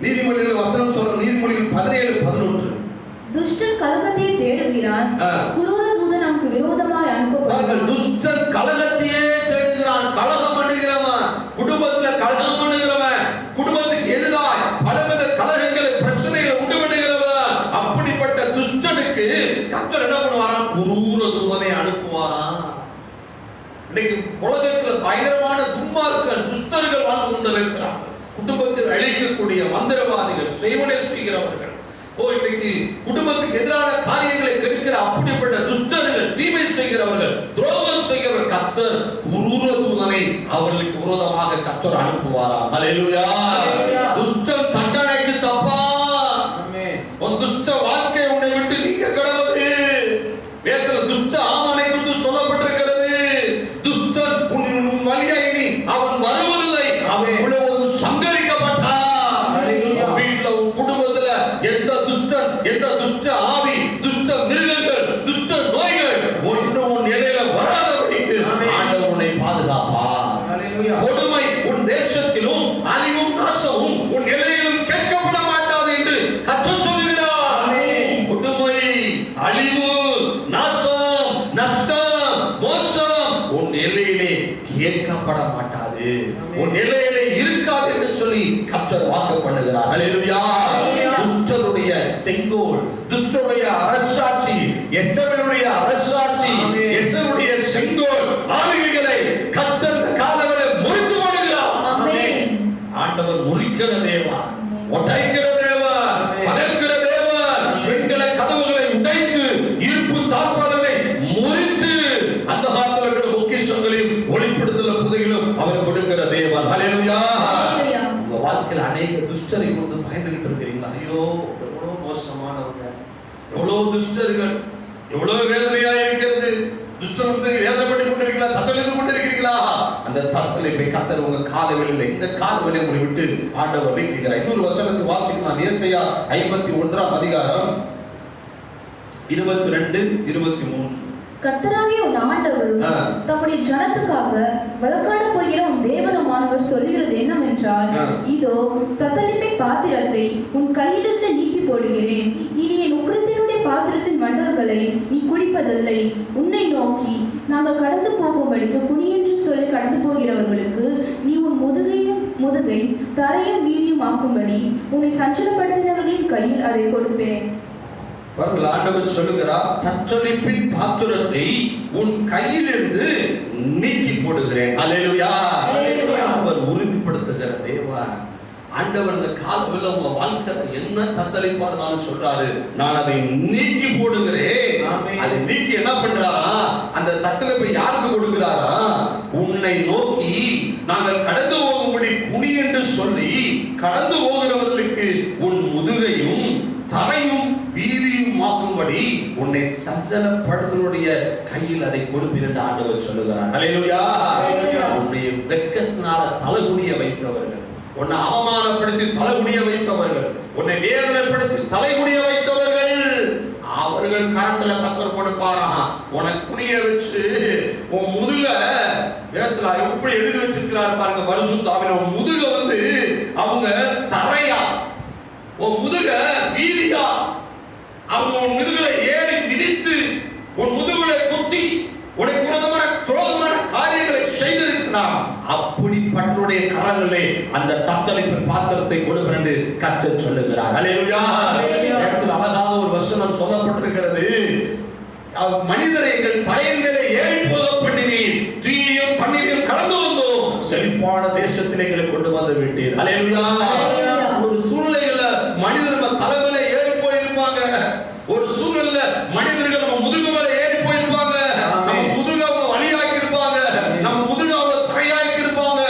நீதிமொழிகள் வசனம் சொல்ற, நீதிமொழிகள் 17:11. துஷ்டன் கலகத்தை தேடுகிறான், குரூர தூதன் நமக்கு விரோதமாய் அனுப்பப்படுகிறான். துஷ்டன் கலகத்தையே தேடுகிறான், கலகம் பண்ணுகிறவன், குடும்பத்துல கலகம் பண்ணுகிறவன், குடும்பத்துக்கு எதிராய் பலவித கலகங்களை பிரச்சனைகளை உண்டு பண்ணுகிறவன். அப்படிப்பட்ட துஷ்டனுக்கு கர்த்தர் என்ன பண்ணுவாராம்? குரூர தூதனை அனுப்புவாராம். இன்னைக்கு உலகத்துல பயங்கரமான துன்மார்க்கர், துஷ்டர்கள் வாழ்ந்து கொண்டிருக்கிறார்கள். குடும்பத்தில் அழிக்கக்கூடிய மந்திரவாதிகள், செய்வனை செய்கிறவர்கள், இன்னைக்கு குடும்பத்துக்கு எதிரான காரியங்களை கெடுக்கிற அப்படிப்பட்ட துஷ்டர்கள், தீமை செய்கிறவர்கள், துரோகம் செய்கிறவர்கள், கர்த்தர் குரூர தூதனை அவர்களுக்கு விரோதமாக கர்த்தர் அனுப்புவாராம். ஹல்லேலூயா. துஷ்டன் தண்டனைக்கு தப்பா? உன் துஷ்ட வாழ்க்கை உன்னை விட்டு நீங்க கடவுது. வேதத்தில் துஷ்ட ஆமனை குறித்து சொல்லப்பட்டிருக்கிறது. துஷ்டன் உன் வழியை நீ அவன் வருவதில்லை, அவன் முழுவதும் சங்கரிக்கப்பட்டான். வீட்டுல உன் குடும்பத்துல எந்த துஷ்டன், எந்த துஷ்ட ஆவி, துஷ்ட மிருகங்கள், துஷ்ட நோய்கள் ஒன்று உன் நிலையில வராதபடிக்கு ஆண்டவர் உன்னை பாதுகாப்பார். கொடுமை உன் தேசத்திலும் அழிவும் நாசமும் உன் நிலையிலும் கேட்கப்பட மாட்டாது என்று கர்த்தர் சொல்கிறார். கொடுமை, அழிவு, நாசம், நஷ்டம், மோசம் உன் நிலையிலே கேட்கப்பட மாட்டாது, உன் நிலையிலே இருக்காது என்று சொல்லி கர்த்தர் வாக்கு பண்ணுகிறார். ஹல்லேலூயா. துஷ்டருடைய செங்கோல், துஷ்டருடைய அரசாட்சி, எசேபேலுடைய அரசாட்சி, எசேபேலுடைய செங்கோல் ஆளுகைகளை கர்த்தர் காலவரை முறித்து போடுகிறார். ஆமென். ஆண்டவர் முறிக்கிற தேவன், உடைக்கிற தேவன், பகைக்கிற தேவன். பெண்களை கதவுகளை உடைத்து இருப்பு தாழ்பாளர்களை முறித்து அந்த காலத்தில் இருக்கிற பொக்கிஷங்களையும் ஒளிப்படுத்தல புதையிலும் அவர் கொடுக்கிற தேவன். ஹல்லேலூயா. உங்க வாழ்க்கையில் அநேக துஷ்டரை கொண்டு பயந்துகிட்டு இருக்கிறீங்களா? ஐயோ எவ்வளவு மோசமானவங்க, எவ்வளவு துஷ்டர்கள், எவ்வளவு வேதனையா இருக்கிறது. துஷ்டர் வேதனைப்பட்டு கொண்டிருக்கீங்களா? தத்தளித்து கொண்டிருக்கிறீங்களா? அந்த தத்தளிப்பை கர்த்தர் உங்க காலவெளியில, இந்த காலவெளியை உங்களை விட்டு ஆண்டவர் நீக்குகிறார். இன்னொரு வசனத்தை வாசிக்கலாம். ஏசாயா 51ஆம் அதிகாரம் 22-23. கர்த்தராகிய உன் ஆண்டவரும் தம்முடைய ஜனத்துக்காக வழக்காட போகிற உன் தேவனுமானவர் சொல்லுகிறது என்னவென்றால், இதோ தத்தளிப்பின் பாத்திரத்தை உன் கையிலிருந்து நீக்கி போடுகிறேன். இனி என் உக்கிரத்தினுடைய பாத்திரத்தின் மண்டல்களை நீ குடிப்பதில்லை. உன்னை நோக்கி நாங்கள் கடந்து போகும்படிக்கு குனியென்று சொல்லி கடந்து போகிறவர்களுக்கு நீ உன் முதுகை தரையும் வீதியும் ஆக்கும்படி உன்னை சஞ்சலப்படுத்தினவர்களின் கையில் அதை கொடுப்பேன். ஆண்டவர் சொல்லுகிறார், தத்தளிப்பின் பாத்திரத்தை உன் கையிலிருந்து நீக்கி போடுகிறேன். அல்லேலூயா. அவர் உறுதிப்படுத்துகிறார். ஆண்டவர் இந்த காலவெளியில உங்க வாழ்க்கையில என்ன தத்தளிப்பாடுனாலும் சொல்றாரு, நான் அதை நீக்கி போடுகிறேன். அதை நீக்கி என்ன பண்றாரா, அந்த தத்தளிப்பை யாருக்கு கொடுக்கிறாரா, உன்னை நோக்கி நாங்கள் கடந்து போகும்படி குனி என்று சொல்லி கடந்து போகிறவர்களுக்கு உன் முதுகையும் தரையும் வீதியும் ஆக்கும்படி உன்னை சஞ்சலப்படுத்தனுடைய கையில் அதை கொடுப்பேன் என்று ஆண்டவர் சொல்லுகிறார். அல்லேலூயா. உன்னை வெட்கத்தினால தலைகுனிய வைத்தவர்கள், உன்னை அவமானப்படுத்தி தலைகுனிய வைத்தவர்கள், உன்னை வேதனைப்படுத்தி தலைகுனிய வைத்தவர்கள், அவர்கள் கரத்துல கத்தர் கொடுப்பாராம். உனக்கு குனிய வச்சு உன் முதுக வேதத்துல எப்படி எழுதி வச்சிருக்கிறார் பாருங்க பரிசுத்தாவில. உன் முதுக அவங்க தரையா, உன் முதுக வீதியா, அவங்க உன் முதுகுல ஏறி மிதித்து உன் முதுகுல குத்தி உனக்கு துரோகமான காரியங்களை செய்திருக்கிறார். அப்படிப்பட்டனுடைய கரங்களே அந்த தத்தளிப்பின் பாத்திரத்தை கொடுப்பேன் என்று கர்த்தர் சொல்லுகிறார். அல்லேலூயா. அழகான ஒரு வசனம் சொல்லப்பட்டிருக்கிறது, மனிதரை எங்கள் தலையின் மேலே ஏறி போக பண்ணினீர், தீயும் பன்னீரையும் கடந்து வந்தோம், செழிப்பான தேசத்திலே எங்களை கொண்டு வந்து விட்டீர். அல்லேலூயா. ஒரு சூழ்நிலையில மனிதர் நம்ம தலைமையில ஏறி போயிருப்பாங்க, ஒரு சூழ்நிலையில மனிதர்கள் நம்ம முதுகு மேல ஏறி போயிருப்பாங்க, நம்ம முதுக அவங்க வழியாக்கி இருப்பாங்க, நம்ம முதுக அவங்க தரையாக்கி இருப்பாங்க,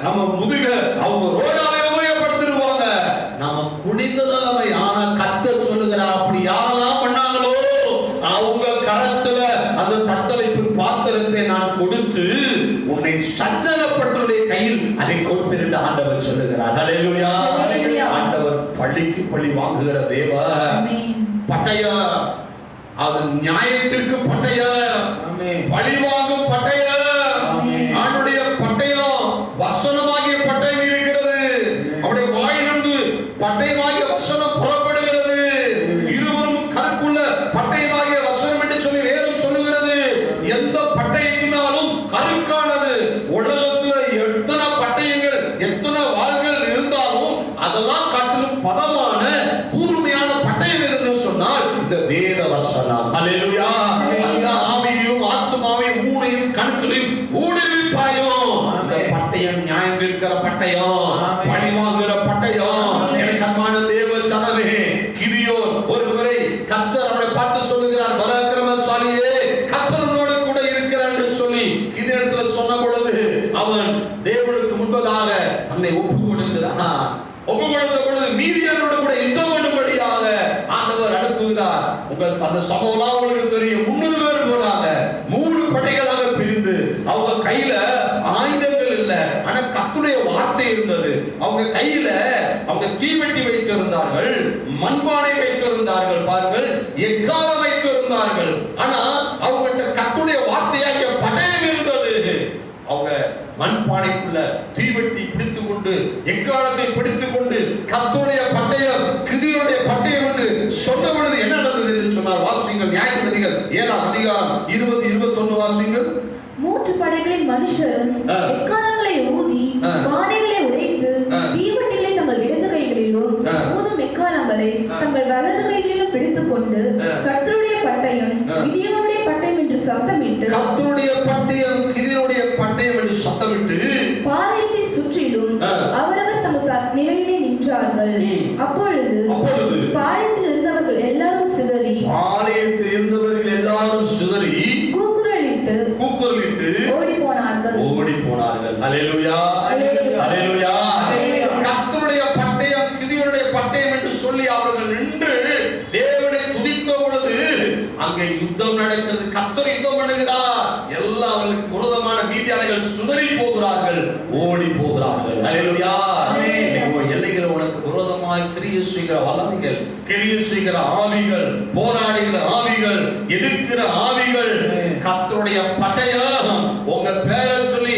நம்ம முதுக அவங்க ரோடாவே உபயோகப்படுத்திருவாங்க, நம்ம குனிந்த நிலைமை. ஆனா கர்த்தர் சொல்லுகிறார், அப்படி யாரெல்லாம் பண்ணாங்களோ அவங்க கரத்துல அந்த தத்தளிப்பு பாத்திரத்தை நான் கொடுத்து உன்னை சஞ்சலப்படுத்தனுடைய கையில் அதை கொடுப்பேன் என்று ஆண்டவர் சொல்லுகிறார். அல்லேலூயா. ஆண்டவர் பள்ளிக்கு பள்ளி வாங்குகிற தேவ பட்டய, அது நியாயத்திற்கு பட்டய, பழி வாங்கும் பட்டய, ஆண்டுடைய பட்டயம் வசனமாகிய பட்டயம் இருக்கிறது. அவருடைய வாயிலிருந்து பட்டயமாகிய வசனம் புறப்படுகிறது. இருவரும் கற்குள்ள பட்டயமாகிய வசனம் என்று சொல்லி வேதம் சொல்லுகிறது. எந்த பட்டயத்தினாலும் கருக்கானது. உலகத்துல எத்தனை பட்டயங்கள் எத்தனை வாள்கள் இருந்தாலும் அதெல்லாம் காட்டிலும் பதமான கூர்மையான பட்டயம் எதுன்னு சொன்னால் இந்த வேத வசனம். அல்லேலூயா. அந்த ஆவியையும் ஆத்துமாவையும் மூளையும் கணுக்களையும் ஊடுருவிப்பாயும். அந்த பட்டயம் நியாயம் இருக்கிற பட்டயம், பழி வாங்குகிற பட்டயம். எனக்கமான தேவ ஜனமே, கிதியோன் ஒரு முறை கர்த்தர் அவனை பார்த்து சொல்லுகிறார், பராக்கிரமசாலியே கர்த்தரோடு கூட இருக்கிறார் என்று சொல்லி கிதியோனிடத்தில் சொன்ன பொழுது அவன் தேவனுக்கு முன்பதாக தன்னை ஒப்பு கொடுக்கிறான். ஒப்பு கொடுத்த பொழுது மீதியானோடு கூட யுத்தம் பண்ணும்படியாக ஆண்டவர் அனுப்புகிறார். அந்த சம்பவம் உங்களுக்கு தெரியும். 300 பேர் போறாங்க, 3 படைகளாக பிரிந்து. அவங்க கையில ஆயுதங்கள் இல்ல, ஆனா கர்த்தருடைய வார்த்தை இருந்தது. அவங்க கையில அவங்க தீவெட்டி வைத்திருந்தார்கள், மண்பானை வைத்திருந்தார்கள், பாருங்கள், எக்காலம் வைத்திருந்தார்கள். ஆனா அவங்கள்ட்ட கர்த்தருடைய வார்த்தையாகிய பட்டயம் இருந்தது. அவங்க மண்பானைக்குள்ள தீவெட்டி பிடித்துக் கொண்டு எக்காலத்தை பிடித்துக் கொண்டு கர்த்தருடைய பட்டயம் கிதியோனுடைய பட்டயம் என்று சொன்ன பொழுது என்ன நடந்தது என்று சொன்னார். வாசிங்கள் நியாயாதிபதிகள் 7ஆம் அதிகாரம் 20-21 வாசிங்கள். 3 படைகளின் மனுஷரும் எக்காலங்களை ஊதி பானைகளை உடைத்து தீவெட்டிகளை தங்கள் இடது கைகளிலும் ஊதும் எக்காலங்களை தங்கள் வலது கைகளிலும் பிடித்துக் கொண்டு கர்த்தருடைய பட்டயம் கிதியோனுடைய பட்டயம் என்று சத்தமிட்டு, கர்த்தருடைய பட்டயம் கிதியோனுடைய பட்டயம் என்று சத்தமிட்டு பாளையத்தை சுற்றிலும் அவரவர் தங்கள் நிலையிலே நின்றார்கள். அப்பொழுது பாளையத்தில் இருந்தவர்கள் எல்லாரும் சிதறி கூக்குரலிட்டு ஓடி போனார்கள். அல்லேலூயா. அல்லேலூயா. கர்த்தருடைய பட்டயம் கிதியோனுடைய பட்டயம் என்று சொல்லி அவர்கள் நின்று தேவனை துதித்த பொழுது அங்கே யுத்தம் நடக்கிறது. கர்த்தர் யுத்தம் பண்ணுகிறார். எல்லா அவர்களுக்கு விரோதமான மீதியானவர்கள் சிதறி போகிறார்கள், ஓடி போகிறார்கள். அல்லேலூயா. எல்லைகளை உனக்கு விரோதமாய் கிரியை செய்கிற வல்லமைகள், கிரியை செய்கிற ஆவிகள், போராடுகிற ஆவிகள், எதிர்க்கிற ஆவிகள், கர்த்தருடைய பட்டயம் உங்க பேரை சொல்லி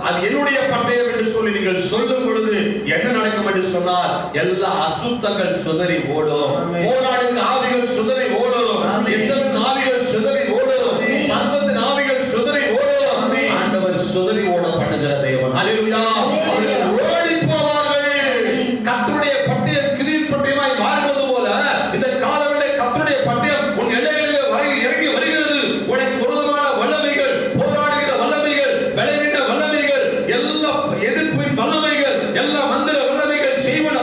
அது என்னுடைய பட்டயம் என்று சொல்லி நீங்கள் சொல்லும் பொழுது என்ன நடக்கும் என்று சொன்னார், எல்லா அசுத்தங்கள் சிதறி ஓடும், போராடுகிற ஆவிகள் சிதறி ஓடும், இசையின் ஆவிகள் சிதறி ஓடும், சர்வத்தின் ஆவிகள் சிதறி ஓடும். ஆண்டவர் சிதறி ஓடப்படுகிற தேவன். அல்லேலூயா. ஓடி போவார்கள். கர்த்தருடைய பட்டயம் கிதியோன் பட்டயமாய் மாறுவது போல இந்த காலவெளியிலே கர்த்தருடைய பட்டயம் உன் எல்லைகளிலே இறங்கி வருகிறது. உனக்கு விரோதமான வல்லமைகள், போராடுகிற வல்லமைகள், பலவீன வல்லமைகள், எல்லா எதிர்ப்பின் வல்லமைகள், எல்லா மந்திர வல்லமைகள், செய்வன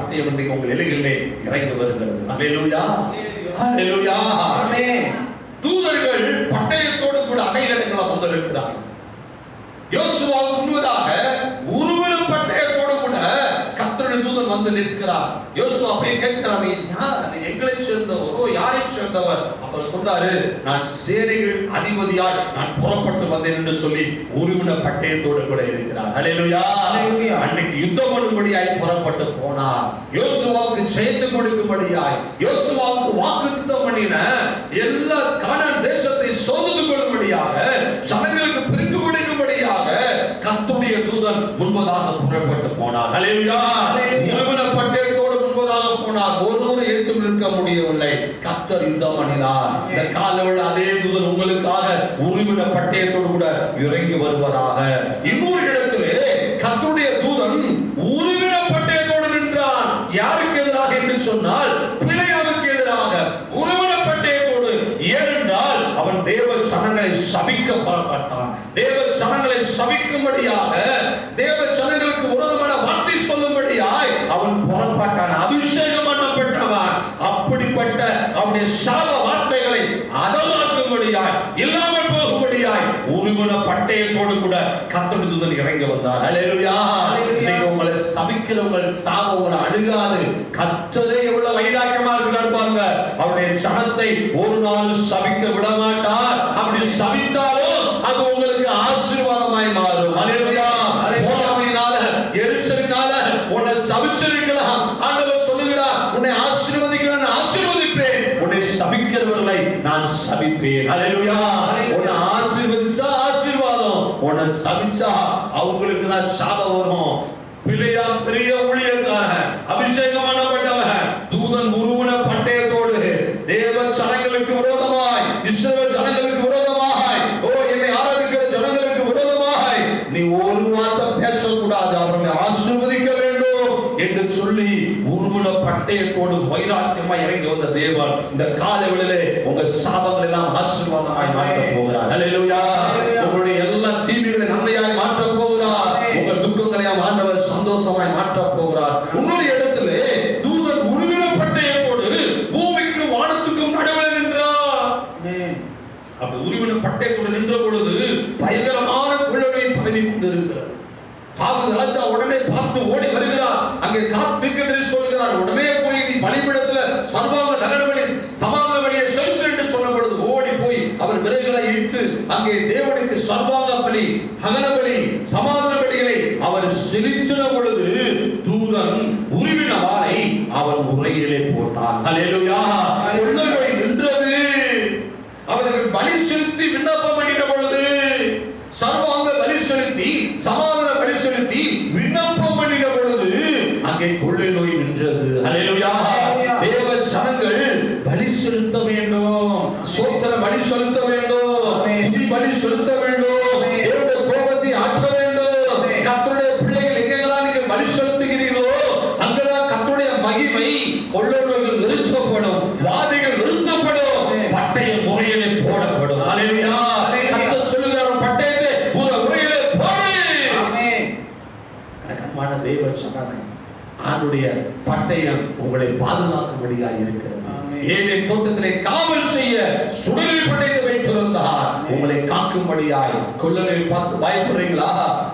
பட்டயம் இன்றைக்கு உங்கள் எல்லைகளிலே இறங்கி வருகிறது. அல்லேலூயா, அல்லேலூயா. ஆமென். தூதர்கள் பட்டயத்தோடு கூட அநேகங்களை வந்திருக்கிறார். யோசுவாவுக்கு முன்பதாக உருவன பட்டயத்தோடு கூட கர்த்தருடைய தூதன் வந்து நிற்கிறார். யோசுவா போய் கேட்கிறார், யார் எங்களை சேர்ந்தவரோ யாரை சேர்ந்தவர்? அவர் சொன்னாரு, நான் சேனைகள் அதிபதியாய் நான் புறப்பட்டு வந்தேன் என்று சொல்லி உருவன பட்டயத்தோடு கூட இருக்கிறார். அல்லேலூயா. அன்னைக்கு யுத்தம் பண்ணும்படியாய் புறப்பட்டு போனார். யோசுவாவுக்கு ஜெயத்தை கொடுக்கும்படியாய், யோசுவாவுக்கு வாக்குத்தத்தம் பண்ணின எல்லா கானான் தேசத்தை சோதித்துக் கொள்ளும்படியாக, ஜனங்களுக்கு பிரித்து கொடுக்கும்படியாக கர்த்தருடைய தூதன் முன்பதாக புறப்பட்டு போனார். அல்லேலூயா. உருவன பட்டயத்தோடு முன்பதாக போனார். ஒருவரும் ஏற்று நிற்க முடியவில்லை. கர்த்தர் யுத்தம் பண்ணினார். இந்த காலையில் அதே தூதன் உங்களுக்காக உருவன பட்டயத்தோடு கூட இறங்கி வருவதாக. இன்னொரு இடத்திலே கர்த்தருடைய தூதன் உருவன பட்டயத்தோடு நின்றான். யாருக்கு எதிராக என்று சொன்னால் பிழையாவுக்கு எதிராக உருவன பட்டயத்தோடு. ஏனென்றால் அவன் தேவ ஜனங்களை சபிக்க புறப்பட்டான். தேவ ஜனங்களை சபிக்கும்படியாக, தேவ ஜனங்களுக்கு விரோதமான வார்த்தை சொல்லும்படியாய் அவன் புறப்பட்டான். அபிஷேகம் பண்ணப்பட்டவன். அப்படிப்பட்ட அவனுடைய சாப வார்த்தைகளை அதமாக்கும்படியாய், இல்லாமல் போகும்படியாய் உருவன பட்டயத்தோடு கூட கர்த்தருடைய தூதன் இறங்கி வந்தார். அல்லேலூயா. நீங்க உங்களை சபிக்கிறவங்க சாப உங்களை அணுகாது. கர்த்தரே எவ்வளவு வைராக்கியமா இருக்கிறார் பாருங்க. அவருடைய ஜனத்தை ஒரு நாள் சபிக்க விட மாட்டார். அப்படி சபித்தாலும் அது உங்களுக்கு ஆசீர்வாதமாய் மாறும். அல்லேலூயா. போராமையினால, எரிச்சலினால உன்னை சபிச்சிருக்கலாம். ஆண்டவர் சொல்லுகிறார், உன்னை ஆசீர்வதிக்க நான் ஆசீர்வதிப்பேன், உன்னை சபிக்கிறவர்களை நான் சபிப்பேன். அல்லேலூயா. உன்னை ஆசீர்வதிச்சா ஆசீர்வாதம், உன்னை சபிச்சா அவங்களுக்கு தான் சாபம் வரும். பிள்ளையா பெரிய ஊழியக்காரன், அபிஷேகம் பண்ணப்பட்டவன், தூதன் உருவன பட்டயத்தோடு தேவ ஜனங்களுக்கு விரோதமாய், இஸ்ரவேல் ஜனங்களுக்கு விரோதமாய், என்னை ஆராதிக்கிற ஜனங்களுக்கு விரோதமாய் நீ ஒரு வார்த்தை பேசக்கூடாது, அவர்களை ஆசீர்வதிக்க வேண்டும் என்று சொல்லி உருவன பட்டயத்தோடு வைராக்கியமாய் இறங்கி வந்த தேவன் இந்த காலையிலே உங்க சாபங்கள் எல்லாம் ஆசீர்வாதமாய் மாற்ற போகிறார். அல்லேலூயா. உங்களுடைய எல்லா தீமைகளை நன்மையாய் மாற்ற போகிறார். உங்கள் துக்கங்களை ஆண்டவர் சந்தோஷமாய் மாற்ற போகிறார். இன்னொரு இடத்திலே தூதன் உருவன பட்டயத்தோடு பூமிக்கு வானத்துக்கும் நடுவில் நின்றார். அப்படி உருவன பட்டயத்தோடு நின்ற பொழுது பயங்கரமான கொள்ளை பரவி கொண்டிருக்கிறது. தாவீது ராஜா உடனே பார்த்து ஓடி வருகிறார். அங்கே தீர்க்கதரிசி சொல்கிறார், உடனே போய் நீ பலிபீடத்துல சர்வாங்க தகனபலி சமாதான பலியை செலுத்து என்று சொல்லப்படுது. ஓடி போய் அவர் விரைகளை இழுத்து அங்கே தேவனுக்கு சர்வாங்க பலி, தகன பலி, சமாதான பலிகளை அவர் செலுத்தின பொழுது தூதன் உருவின வாளை அவன் உரையிலே போட்டான். அல்லேலூயா. கொள்ளை நின்றது. அவர்கள் பலி செலுத்தி விண்ணப்பம் பண்ணின பொழுது, சர்வாங்க பலி செலுத்தி சமாதான பலி செலுத்தி விண்ணப்பம் பண்ணின பொழுது அங்கே கொள்ளை நோய் நின்றது. அல்லேலூயா. தேவ ஜனங்கள் பலி செலுத்த வேண்டும், சோத்திர பலி செலுத்த வேண்டும், துதி பலி செலுத்த வேண்டும், தேவனுடைய கோபத்தை ஆற்ற வேண்டும். கர்த்தருடைய பிள்ளைகள் எங்கெல்லாம் நீங்கள் பலி செலுத்துகிறீர்களோ அங்கெல்லாம் கர்த்தருடைய மகிமை, கொள்ளை நோய்கள் நிறுத்தப்படும், வாதைகள் நிறுத்தப்படும், பட்டய முறையிலே போடப்படும். அல்லேலூயா. கர்த்தர் சொல்லுகிறார், பட்டயத்தை முறையிலே போடு. ஆமென். கர்த்தமான தேவ ஜனமே, ஆண்டுடைய பட்டயம் உங்களை பாதுகாக்கும்படியாக இருக்கிறது. ஏதேன் தோட்டத்திலே காவல் செய்ய சுடலை பட்டயத்தை வைத்திருந்தார், உங்களை காக்கும்படியாய். கொள்ளனை பார்த்து பயப்படுறீங்களா?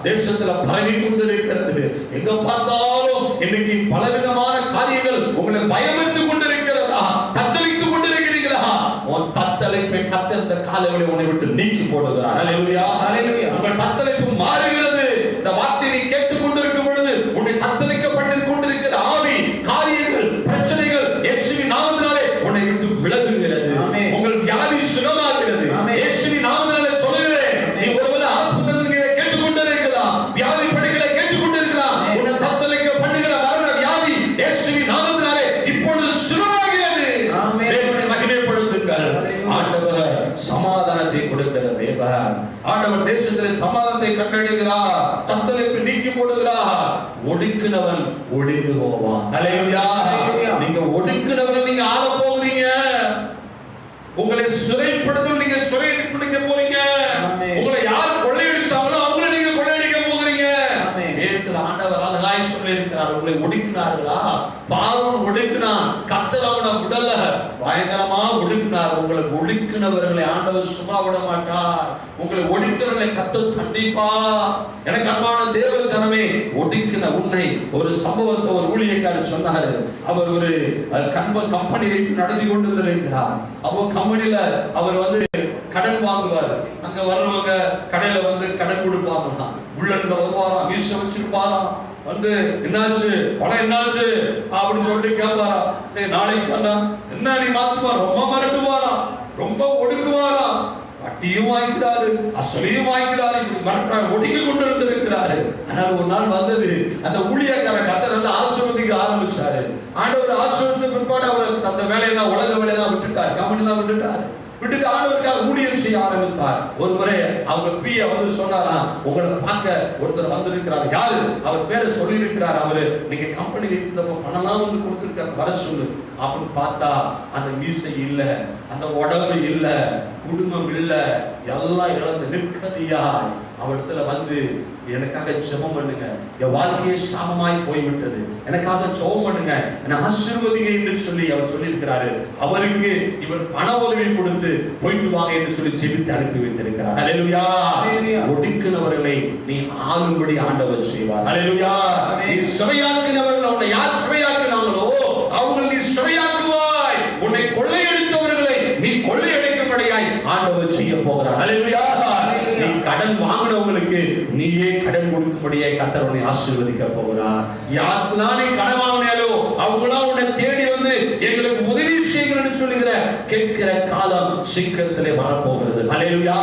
தேசத்துல பரவி கொண்டிருக்கிறது. எங்க பார்த்தாலும் இன்னைக்கு பலவிதமான காரியங்கள் உங்களை பயமிட்டுக் கொண்டிருக்கிறதா? தத்தளித்துக் கொண்டிருக்கிறீர்களா? உன் தத்தளிப்பை கர்த்தர் இந்த காலைவெளி உன்னை விட்டு நீக்கி போடுகிறார். அல்லேலூயா. உங்கள் தத்தளிப்பு மாறுகிறது. இந்த வார்த்தையை கேட்டுக் கொண்டிருக்கும் பொழுது உன்னை தத்தளிக்கப்பட்டு கொண்டிருக்கிற ஆவி, காரியங்கள், பிரச்சனைகள் இயேசுவின் நாமத்தினாலே உன்னை விட்டு விலகுகிறது. உங்கள் வியாதி சுகமாகிறது. இயேசுவின் நாமத்தினாலே சொல்லுகிறேன், நீ ஒருவேளை ஆஸ்பத்திரியிலே கேட்டுக் கொண்டிருக்கலாம், வியாதி படுகளை கேட்டுக் கொண்டிருக்கலாம். உன்னை தத்தளிக்க பண்ணுகிற மரண வியாதி இயேசுவின் நாமத்தினாலே இப்பொழுது சுகமாகிறது. தேவனை மகிமைப்படுத்துங்கள். ஆண்டவர் சமாதானத்தை கொடுக்கிற தேவன். ஆண்டவர் தேசத்திலே சமாதானத்தை கட்டளையிடுகிறார், தத்தளிப்பு நீக்கி போடுகிறார். ஒடுக்கினவன் ஒழிந்து போவான். அல்லேலூயா. நீங்க ஒடுக்கினவனை நீங்க ஆள போகிறீங்க. உங்களை சிறைப்படுத்தும் நீங்க சிறைப்பிடிக்க போறீங்க. உங்களை யார் கொள்ளையடிச்சாங்களோ அவங்களை நீங்க கொள்ளையடிக்க போகிறீங்க. ஆண்டவர் அழகாய் சொல்லியிருக்கிறார், உங்களை ஒடுக்கினார்களா? பாவம் ஒடுக்கினான், கர்த்தர் அவனை விடல, பயங்கரமா ஒடுக்கினார். உங்களை ஒடுக்கினவர்களை ஆண்டவர் சும்மா விட மாட்டார். உங்களை ஒடுக்கிறவர்களை கர்த்தர் கண்டிப்பா. எனக்கு அன்பான தேவ ஜனமே, ஒடுக்கின உன்னை ஒரு சம்பவத்தை ஒரு ஊழியக்காரர் சொன்னாரு. அவர் ஒரு கம்பெனி வைத்து நடத்தி கொண்டு இருக்கிறார். அப்போ கம்பெனில அவர் கடன் வாங்குவார். அங்க வர்றவங்க கடையில கடன் கொடுப்பாங்களாம். உள்ளங்க வருவாராம், வீச வச்சிருப்பாராம். என்னாச்சு பணம் என்னாச்சு அப்படின்னு சொல்லிட்டு கேட்பாரா. நாளைக்கு தானா என்ன நீ மாத்துவா, ரொம்ப மறட்டுவாராம், ரொம்ப ஒடுக்குவாராம். வட்டியும் வாங்கிக்கிறாரு, அசலையும் வாங்கிக்கிறாரு, இப்படி மறக்கிறாரு, ஒடுக்கி கொண்டு இருந்திருக்கிறாரு. ஆனால் ஒரு நாள் வந்தது, அந்த ஊழியக்காரன் கர்த்தர் நல்லா ஆசீர்வதிக்க ஆரம்பிச்சாரு. ஆண்டவர் ஆசீர்வதிச்ச பிற்பாடு அவர் அந்த வேலையெல்லாம் உலக வேலையெல்லாம் விட்டுட்டார், கம்பெனிலாம் விட்டுட்டாரு. விட்டுட்டு ஆண்டவருக்காக ஊழியம் செய்ய ஆரம்பித்தார். ஒரு முறை அவங்க பிஏ சொன்னாராம், உங்களை பார்க்க ஒருத்தர் வந்திருக்கிறார். யாரு? அவர் பேரை சொல்லி இருக்கிறார். அவரு நீங்க கம்பெனி வைத்தப்ப பணம்லாம் கொடுத்துருக்காரு, வர சொல்லு அப்படின்னு பார்த்தா அந்த மீசை இல்ல, அந்த உடம்பு இல்ல, குடும்பம் இல்ல, எல்லாம் இழந்து நிற்கதியாய் அவரிடத்துல எனக்காக ஜெபம் பண்ணுங்க, என் வாழ்க்கையே சாபமாய் போய்விட்டது, எனக்காக ஜெபம் பண்ணுங்க, என்னை ஆசீர்வதிங்க என்று சொல்லி அவர் சொல்லியிருக்கிறாரு. அவருக்கு இவர் பண உதவி கொடுத்து போயிட்டு வாங்க என்று சொல்லி ஜெபித்து அனுப்பி வைத்திருக்கிறார். அல்லேலூயா. ஒடுக்கினவர்களை நீ ஆளும்படி ஆண்டவர் செய்வார். அல்லேலூயா. நீ சிறையாக்கினவர்கள் உன்னை யார் சிறையாக்கினாங்களோ அவங்களை நீ சிறையாக்குவாய். உன்னை கொள்ளையடித்தவர்களை நீ கொள்ளையடிக்கும்படியாய் ஆண்டவர் செய்ய போகிறார். அல்லேலூயா. நீ கடன் வாங்கினவங்களுக்கு நீயே கடன் கொடுக்கும்படியே கர்த்தர் உன்னை ஆசீர்வதிக்க போகிறார். யாருக்கெல்லாம் நீ கடன் வாங்கினாலோ அவங்களாம் உன்னை தேடி எங்களுக்கு உதவி செய்யுங்கன்னு சொல்லுகிற கேட்கிற காலம் சீக்கிரத்திலே வரப்போகிறது. அல்லேலூயா.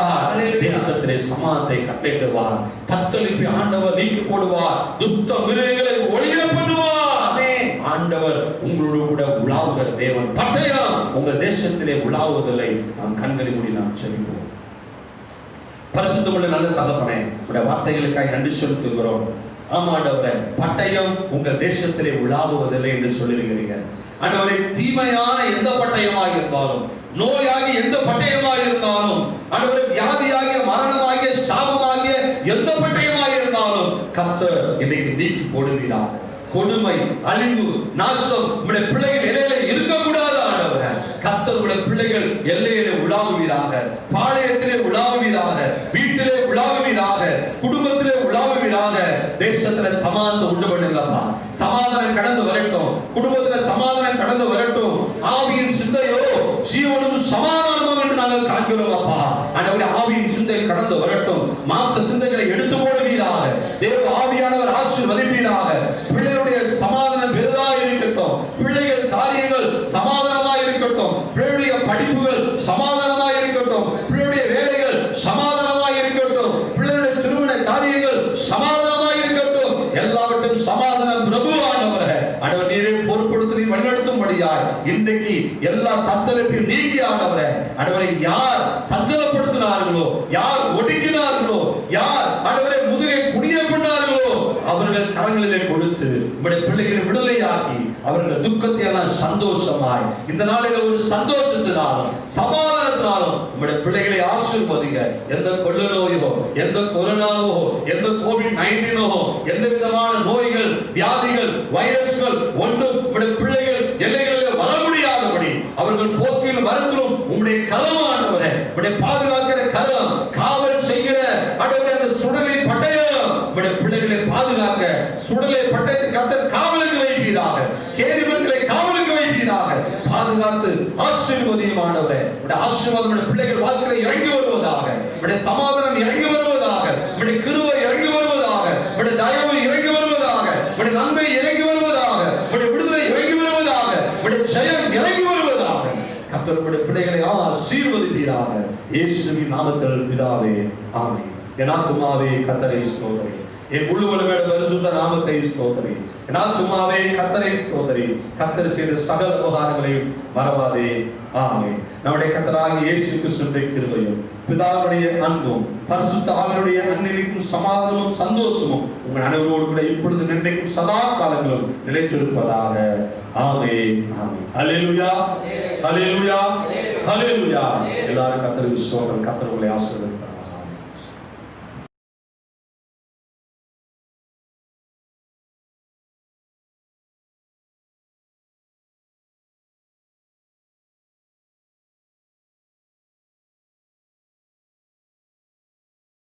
தேசத்திலே சமாதானத்தை கட்டளையிடுவார், தத்தளிப்பை ஆண்டவர் நீக்கி போடுவார், துஷ்ட மிருகங்களை ஒழிய பண்ணுவார். ஆண்டவர் உங்களோடு கூட உலாவுகிற தேவன். பட்டயம் உங்கள் தேசத்திலே உலாவுவதில்லை. நாம் கண்களை மூடி நாம் செல்வோம். பரிசுத்தமுள்ள நல்ல தகப்பனே, உடைய வார்த்தைகளுக்காக நன்றி செலுத்துகிறோம். ஆமாண்டவரே, பட்டயம் உங்கள் தேசத்திலே உலாவுவதில்லை என்று சொல்லியிருக்கிறீங்க. ஆண்டவரே, தீமையான எந்த பட்டயமாக இருந்தாலும், நோயாகி எந்த பட்டயமாக இருந்தாலும், ஆண்டவரே, வியாதியாகிய மரணமாகிய சாபமாகிய எந்த பட்டயமாக இருந்தாலும் கர்த்தர் இன்னைக்கு நீக்கி போடுவீராக. கொடுமை, அழிவு, நாசம் உடைய பிள்ளைகள் எல்லையில இருக்கக்கூடாது. ஆண்டவரே, கர்த்தர் உடைய பிள்ளைகள் எல்லையிலே உலாவுவீராக, பாளையத்திலே உலாவுவீராக, வீட்டிலே உலாவுவீராக, குடும்பத்திலே உலாவுவீராக. தேசத்துல சமாதானம் உண்டு பண்ணுங்கப்பா. சமாதானம் கடந்து வரட்டும், குடும்பத்துல சமாதானம் கடந்து வரட்டும். ஆவியின் சிந்தையோ ஜீவனும் சமாதானமும் என்று நாங்கள் காண்கிறோம் அப்பா. ஆண்டவரே, ஆவியின் சிந்தை கடந்து வரட்டும், மாம்ச சிந்தைகளை எடுத்து போடுவீராக. தேவ ஆவியானவர் ஆசீர்வதிப்பீராக. பிள்ளைகளுடைய சமாதானம் பெரிதாக இருக்கட்டும், பிள்ளைகள் காரியங்கள் சமாதானமாக இருக்கட்டும், பிள்ளைகளுடைய படிப்புகள் சமாதானமாக இருக்கட்டும், பிள்ளைகளுடைய வேலைகள் சமாதானமாக இருக்கட்டும், பிள்ளைகளுடைய திருமண காரியங்கள் சமாதானமாக இருக்கட்டும். எல்லாவற்றும் சமாதானம் பிரபு. ஆண்டவரே, ஆண்டவர் நீரே பொறுப்படுத்தி வழிநடத்தும்படியாய் இன்றைக்கு எல்லா தத்தளிப்பையும் நீக்கி ஆண்டவரே, ஆண்டவரை யார் சஞ்சலப்படுத்தினார்களோ, யார் ஒடுக்கினார்களோ, யார் ஆண்டவரை முதுகை குடிய பண்ணார்களோ அவர்கள் கரங்களிலே கொடுத்து உங்களுடைய பிள்ளைகளை விடுதலையாக்கி அவர்கள் துக்கத்தை எல்லாம் சந்தோஷமாய் இந்த நாளில் ஒரு சந்தோஷத்தினாலும் சமாதானத்தினாலும் உங்களுடைய பிள்ளைகளை ஆசீர்வதிங்க. எந்த கொள்ள நோயோ, எந்த கொரோனாவோ, எந்த COVID-19 எந்த விதமான நோய்கள், வியாதிகள், வைரஸ்கள் ஒன்றும் உங்களுடைய பிள்ளைகள் எல்லைகளில் வர முடியாதபடி அவர்கள் போக்கில் வருந்தும் உங்களுடைய கரம் ஆண்டவரே, உங்களுடைய பாதுகாக்கிற கரம், காவல் செய்கிற ஆண்டவரே, அந்த சுடலை பட்டயம் உங்களுடைய பிள்ளைகளை பாதுகாக்க, சுடலை பட்டயத்தை கர்த்தர் காவலுக்கு வைப்பீராக, கேருபீன்களை காவலுக்கு வைப்பீராக. பாதுகாத்து ஆசீர்வதியும் ஆண்டவரே. உங்களுடைய ஆசீர்வாதம் உங்களுடைய பிள்ளைகள் வாழ்க்கையில் இறங்கி வருவதாக, உங்களுடைய சமாதானம் இறங்கி வருவதாக, உங்களுடைய கிருபை இறங்கி வருவதாக, உங்களுடைய தயவு இறங்கி வருவதாக, உங்களுடைய நன்மை இறங்கி வருவதாக, உங்களுடைய விடுதலை இறங்கி வருவதாக, உங்களுடைய ஜெயம் இறங்கி வருவதாக. கர்த்தருடைய பிள்ளைகளை ஆசீர்வதிப்பீராக. இயேசுவின் நாமத்தில் பிதாவே, ஆமென். என் ஆத்துமாவே கர்த்தரை ஸ்தோத்திரி, என் முழுவதுமே பரிசுத்த நாமத்தை ஸ்தோத்திரி. என் ஆத்துமாவே கர்த்தரை ஸ்தோத்திரி, கர்த்தர் செய்த சகல உபகாரங்களையும் மறவாதே. ஆமென். நம்முடைய கர்த்தராகிய இயேசு கிறிஸ்துவின் கிருபையும், பிதாவுடைய அன்பும், பரிசுத்த ஆவியானவருடைய அன்பிற்கும் சமாதானமும் சந்தோஷமும் உங்கள் அனைவரோடு கூட இப்பொழுது நின்றைக்கும் சதா காலங்களும் நிலைத்திருப்பதாக. ஆமென். ஆமென். ஹல்லேலூயா, ஹல்லேலூயா, ஹல்லேலூயா. எல்லாரும் கர்த்தருக்கு ஸ்தோத்திரம். கர்த்தர் உங்களை ஆசீர்வதிப்பார்.